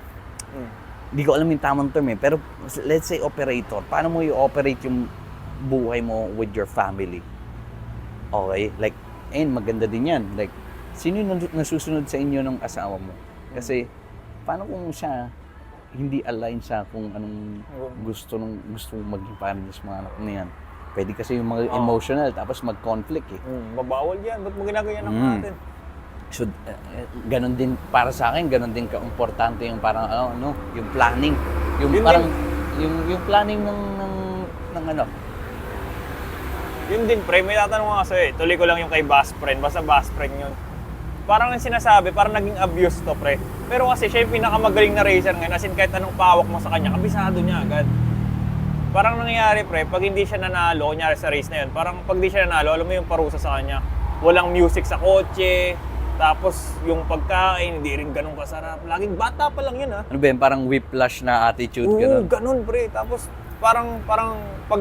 hindi ko alam yung tamang term eh, pero let's say operator. Paano mo i-operate yung buhay mo with your family? Okay? Like, maganda din yan. Like, sino yung nasusunod sa inyo ng asawa mo? Kasi, paano kung siya hindi align sa kung anong gusto maging parents mga anak na yan? Pwede kasi yung mga emotional, tapos mag-conflict eh. Babawal yan. Ba't mo ginagayan ng natin? So, ganun din para sa akin, ganun din ka-importante yung parang yung planning. Yung Yun parang yung planning ng ano. Yun din, pre. May tatanong nga sa'yo eh. Tuloy ko lang yung kay best friend. Basta best friend yun. Parang ang sinasabi, parang naging abuse to, pre. Pero kasi siya yung pinakamagaling na racer ngayon. As in, kahit anong pawak mo sa kanya, kabisado niya agad. Parang nangyayari, pre, pag hindi siya nanalo, kunyari sa race na yun, parang pag hindi siya nanalo, alam mo yung parusa sa kanya. Walang music sa kotse, tapos yung pagkain, hindi rin ganun kasarap. Laging bata pa lang yun, ha? Ano ba yun? Parang whiplash na attitude, Oo, ganun. ganun, pre. Tapos parang pag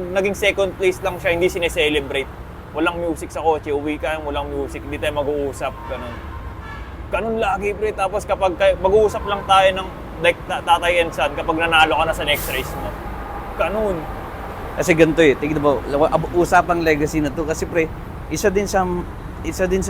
naging second place lang siya, hindi sineselebrate. Walang music sa kotse, uwi ka, walang music, hindi tayo mag-uusap, ganun. Ganun lagi, pre. Tapos kapag mag-uusap lang tayo ng like tatay and son, kapag nanalo ka na sa next race mo. Ganun. Kasi ganito eh, tignan mo, usapang legacy na to kasi pre, isa din sa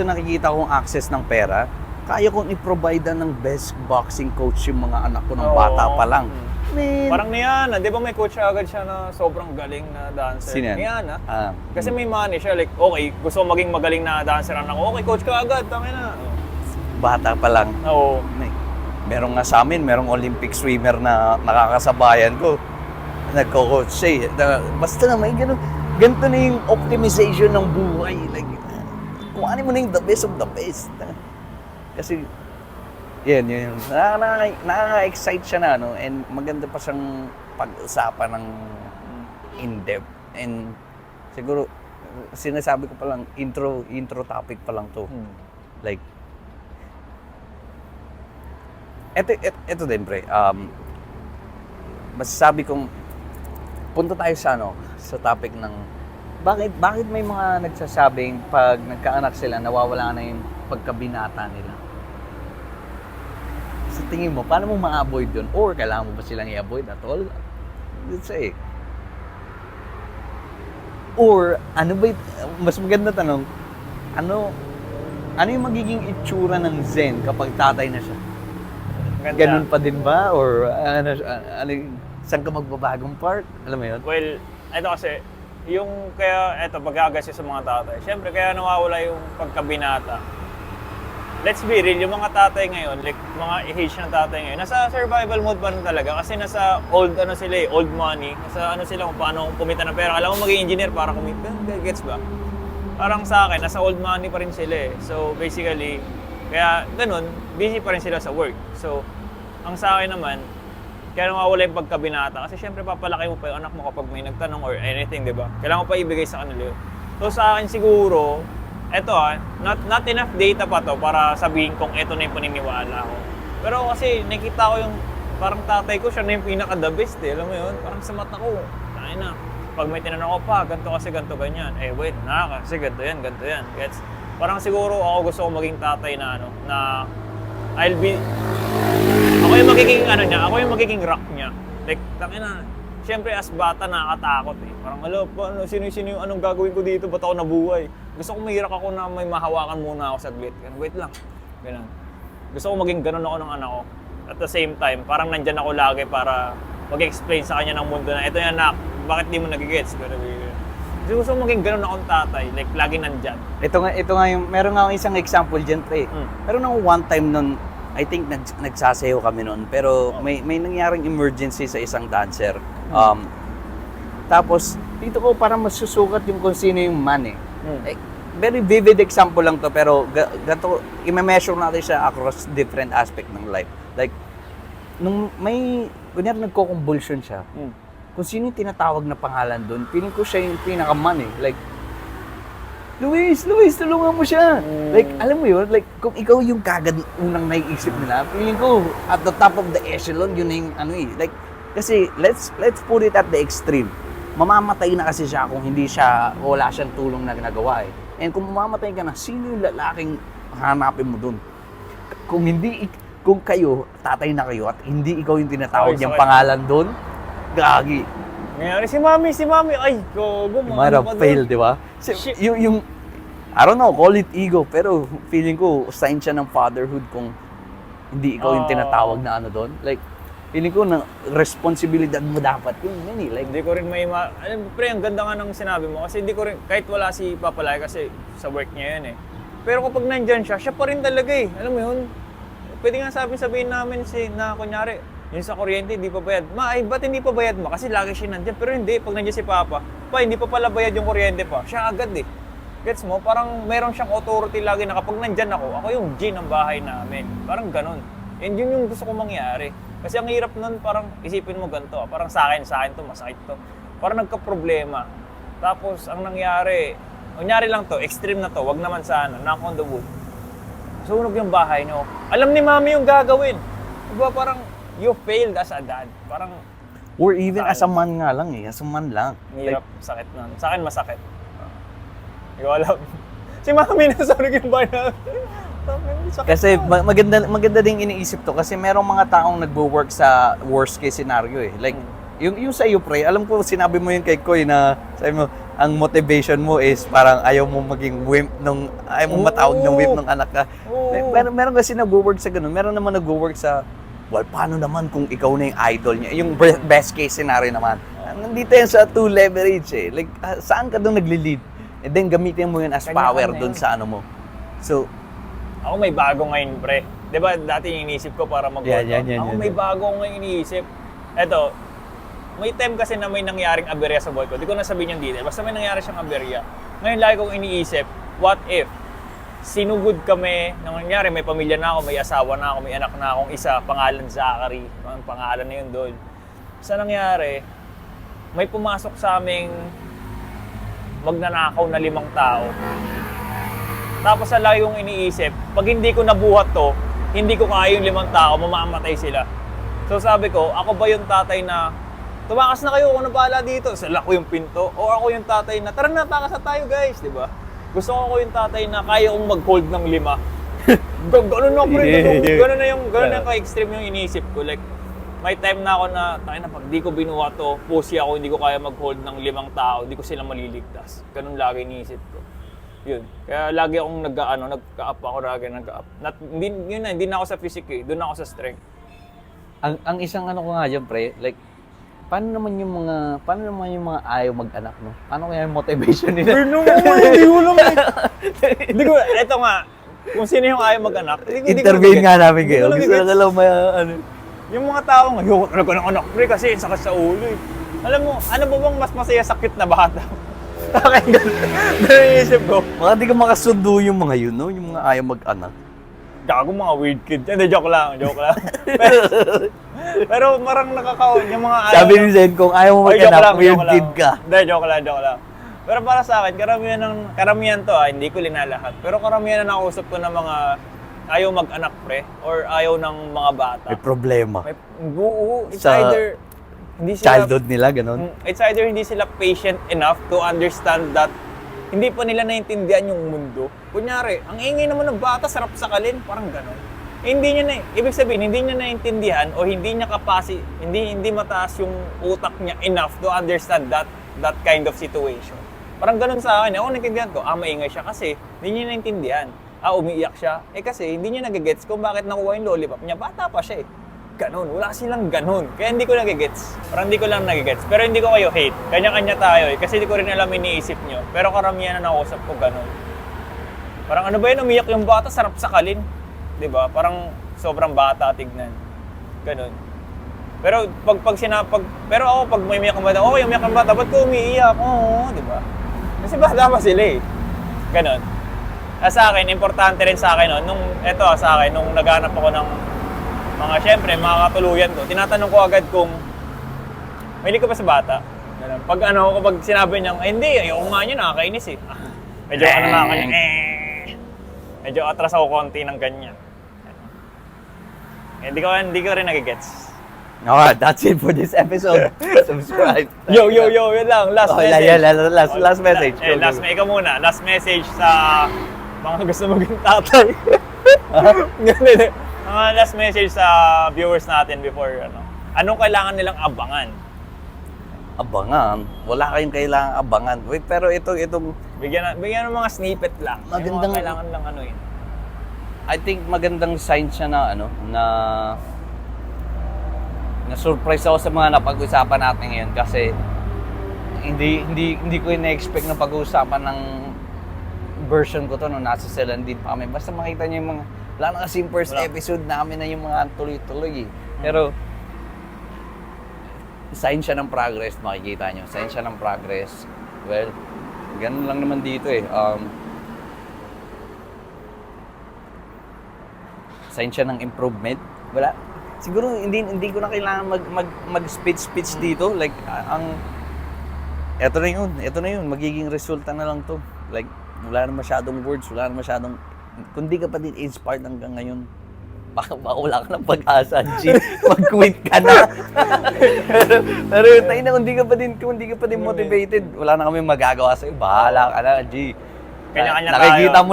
nakikita kong access ng pera, kaya kong i-provide ng best boxing coach yung mga anak ko ng bata pa lang. Man. Parang Niana, di ba may coach agad siya na sobrang galing na dancer? Sino yan? Niana. Ah, Kasi may money siya, like, okay, gusto mo maging magaling na dancer anak ko, okay, coach ka agad, tangin na. bata pa lang. Oo. Meron nga sa amin, merong Olympic swimmer na nakakasabayan ko. Nagko-coach siya eh. Basta na may ganun. Ganito na yung optimization ng buhay. Like, kuhanin mo na yung the best of the best. Kasi, yun. Nakaka-excite siya na, no? And maganda pa siyang pag-usapan ng in-depth. And siguro, sinasabi ko pa lang, intro topic pa lang to. Like, eto din, pre. Masasabi kong, punta tayo sa topic ng, bakit may mga nagsasabing pag nagkaanak sila, nawawala na yung pagkabinata nila? Sa tingin mo, paano mo ma-avoid yun? Or kailangan mo ba silang i-avoid at all? Let's say. Or, ano ba mas maganda tanong, ano yung magiging itsura ng Zen kapag tatay na siya? Ganda. Ganun pa din ba? Or saan ka magbabagong part? Alam mo yun? Well, ito kasi, pag-agas sa mga tatay. Siyempre, kaya nawawala yung pagkabinata. Let's be real, yung mga tatay ngayon, like mga age ng tatay ngayon, nasa survival mode pa rin talaga kasi nasa old money, nasa sila kung paano kumita ng pera. Alam mo maging engineer para kumita, gets ba? Parang sa akin, nasa old money pa rin sila eh. So basically, kaya ganun, busy pa rin sila sa work. So, ang sa akin naman, kaya nawawala yung pagkabinata kasi syempre papalaki mo pa yung anak mo kapag may nagtanong or anything, di ba? Kailangan mo pa ibigay sa kanila yun. So sa akin siguro, not enough data pa to para sabihin kung ito na yung paniniwala ko. Pero kasi nakita ko yung parang tatay ko, siya na yung pinaka-the best eh. Alam mo yun? Parang sa mata ko, tayo na. Pag may tinanong ko pa, ganito kasi ganito ganyan. Wait, kasi ganito yan. Gets? Parang siguro ako gusto ko maging tatay na ako yung magiging rock niya. Like, tangina, siyempre as bata nakakatakot eh. Parang sino yung anong gagawin ko dito, ba't ako nabuhay? Gusto ko mahirak ako na may mahawakan muna ako saglit. Wait lang. Ganun. Gusto ko maging ganun ako ng anak ko. At the same time, parang nandyan ako lagi para mag-explain sa kanya ng mundo na ito yan anak, bakit di mo nagigets? Kasi gusto ko maging ganun akong tatay, like lagi nandyan. Ito nga yung, meron nga isang example dyan, pre. Meron nang one time nun, I think nagsasayaw kami noon, pero may nangyaring emergency sa isang dancer. Tapos, dito ko parang masusukat yung kung sino yung man eh. Like, very vivid example lang to, pero ganito, i-measure natin siya across different aspect ng life. Like, nung kunyari nagko-convulsion siya, kung sino yung tinatawag na pangalan doon, feeling ko siya yung pinaka-man eh. Like, Luis, tulungan mo siya. Like, alam mo yun, like, kung ikaw yung kagad unang naiisip nila, feeling ko, at the top of the echelon, yun yung like, kasi, let's put it at the extreme. Mamamatay na kasi siya kung wala siyang tulong na ginagawa eh. And kung mamamatay ka na, sino yung lalaking hanapin mo dun? Kung kung kayo, tatay na kayo, at hindi ikaw yung tinatawag Ay, niyang sakit. pangalan doon, gagi. Ngayon, si mami, ay, gogo, You might have failed, di ba? Shit. Yung, I don't know, call it ego, pero feeling ko, sign siya ng fatherhood kung hindi ikaw yung tinatawag na ano doon. Like, feeling ko na responsibilidad mo dapat yun. Yun eh. Like, Hindi ko rin pre, ang ganda nga ng sinabi mo kasi hindi ko rin, kahit wala si Papa Lai kasi sa work niya yun eh. Pero kapag nandyan siya pa rin talaga eh. Alam mo yun, pwede nga sabihin namin na kunyari, yung sa kuryente, hindi pa bayad. Ay, ba't hindi pa bayad mo? Kasi lagi siya nandyan. Pero hindi, pag nandyan si Papa, hindi pa pala bayad yung kuryente pa. Siya agad eh. Gets mo? Parang meron siyang authority lagi na kapag nandyan ako yung G ng bahay namin. Parang ganun. And yun yung gusto kong mangyari. Kasi ang hirap nun, parang isipin mo ganito, parang sa akin to, masakit to. Parang nagka-problema. Tapos, ang nangyari lang to, extreme na to, wag naman sana, knock on the wood. Sunog yung bahay nyo. Alam ni mami yung gagawin. Diba parang, you failed as a dad. Parang, or even as a man nga lang eh, as a man lang. hirap, sakit nun. Sa akin, masakit. Hindi ko alam. Si mami nasunog yung bahay na. Sakit Kasi nun. maganda ding iniisip to kasi merong mga taong nagwo-work sa worst case scenario eh. Like yung sa iyo pre, alam ko sinabi mo yun kay Koy na sabi mo ang motivation mo is parang ayaw mo maging wimp ayaw mo matawag ng wimp ng anak ka. Oo. Meron kasi nagwo-work sa ganun. Meron naman nagwo-work sa paano naman kung ikaw na yung idol niya? Yung best case scenario naman. Nandito yan sa two leverage eh. Like saan ka doon nagli-lead? And then gamitin mo yun as power doon sa ano mo. So ako may bago ngayon, pre. Di ba dati yung iniisip ko para mag-workout? Ako may bago ngayon iniisip. Eto, may time kasi na may nangyaring aberya sa boy ko. Di ko nasabihin yung detail. Basta may nangyari siyang aberya. Ngayon lagi kong iniisip, what if sinugod kami, nang nangyari may pamilya na ako, may asawa na ako, may anak na akong isa, pangalan Zachary. Ang pangalan na yun doon. Sa nangyari, may pumasok sa aming magnanakaw na 5 tao. Tapos sa lagi kong iniisip, pag hindi ko nabuhat to, hindi ko kaya yung 5 tao, mamamatay sila. So sabi ko, ako ba yung tatay na, tumakas na kayo, ako na bahala dito. Sala ko yung pinto. O ako yung tatay na, tara na, takas na tayo guys, di ba? Gusto ko yung tatay na kaya kong mag-hold ng 5. Ganun na, pre. Ganun na ka-extreme yung iniisip ko. Like, may time na ako na, tayo na, pag di ko binuhat to, pussy ako, hindi ko kaya mag-hold ng 5 tao, hindi ko sila maliligtas. Ganun lagi iniisip ko. Yun. Kaya lagi akong nagka-up ako, hindi na ako sa physique eh, doon ako sa strength. ang isang ano ko nga dyan, pre, like paano naman yung mga ayaw mag-anak, no? Paano kaya yung motivation nila? Hindi ko lang Hindi ko, eto nga, kung sino yung ayaw mag-anak, hindi ko Intervene nga namin Hindi kayo. ko Gusto na lang ano. Yung mga taong, ayoko talaga ng anak, pre, kasi sakit sa ulo eh. Alam mo, ano ba bang mas masaya sakit na bata? Okay, ganun yung isip ko. Mga di ka makasundo yung mga yun, no? Yung mga ayaw mag-anak. Gago mga weird kid. Hindi, joke lang. Pero marang nakakaon yung mga ayaw. Sabi ni Zen, kung ayaw mo mag-anak, weird kid ka. Hindi, joke lang. Pero para sa akin, karamihan to hindi ko linalahat. Pero karamihan na nakausap ko ng mga ayaw mag-anak, pre, or ayaw ng mga bata. May problema. It's Sa either hindi sila, childhood nila, ganun. it's either hindi sila patient enough to understand that hindi pa nila naintindihan yung mundo. Kunyari, ang ingay naman ng bata, sarap sakalin, parang gano'n. Ibig sabihin, hindi niya naintindihan o hindi niya hindi mataas yung utak niya enough to understand that kind of situation. Parang gano'n sa akin. Ako naintindihan ko, maingay siya kasi hindi niya naintindihan. Umiiyak siya. Kasi hindi niya nagigets kung bakit nakuha yung lollipop niya. Bata pa siya eh. Ganon. Wala silang ganon. Kaya hindi ko nagigets. Parang hindi ko lang nagigets. Pero hindi ko kayo hate. Kanya-kanya tayo eh. Kasi hindi ko rin alam iniisip nyo. Pero karamihan na nakusap ko ganon. Parang ano ba yun? Umiyak yung bata, sarap sakalin. Diba? Parang sobrang bata tignan. Ganon. Pero pero ako pag may umiyak ang bata, okay, umiyak ang bata, ba't ko umiiyak? Oo, diba? Kasi bata pa sila eh. Ganon. Sa akin, importante rin sa akin, nung naghanap ako ng mga katuluyan ko, tinatanong ko agad kung mahilig ka pa sa bata. Ganun. Pag sinabi niya, hindi, ayoko nga niya, nakakainis eh. Medyo atras ako konti ng ganyan. Hindi ko rin nagigets. Alright, that's it for this episode. Subscribe. Yun lang, last message. Last message. Ikaw muna, last message sa mga gusto maging tatay. Mga last message sa viewers natin before ano. Anong kailangan nilang abangan? Abangan? Wala kayong kailangan abangan. Wait, pero itong Bigyan ng mga snippet lang. Yung Magandang- mga kailangan lang ano yun. I think magandang sign siya na na surprise ako sa mga napag-usapan natin ngayon kasi hindi ko ina-expect na pag-uusapan ng version ko to nung nasa Selandin pa kami. Basta makita niyo yung mga wala na kasi yung first Wala. episode namin na yung mga tuloy-tuloy eh. Pero sign siya ng progress, makikita niyo. Sign siya ng progress. Well, ganun lang naman dito eh. Sign siya ng improvement. Wala. Siguro hindi ko na kailangan mag-speech dito. Like eto na yun, magiging resulta na lang to. Like wala na masyadong words, wala na masyadong kundi ka pa din inspired hanggang ngayon. Baka wala ka ng pag-asa, G. Mag-quit ka na. pero tayo na, kung di ka pa din motivated, wala na kami magagawa sa'yo. Bahala ka na, G. Kanya-kanya nakikita tayo. mo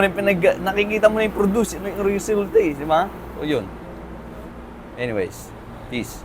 nakikita mo na yung produce, yung resulta eh, di ba? O yun. Anyways, peace.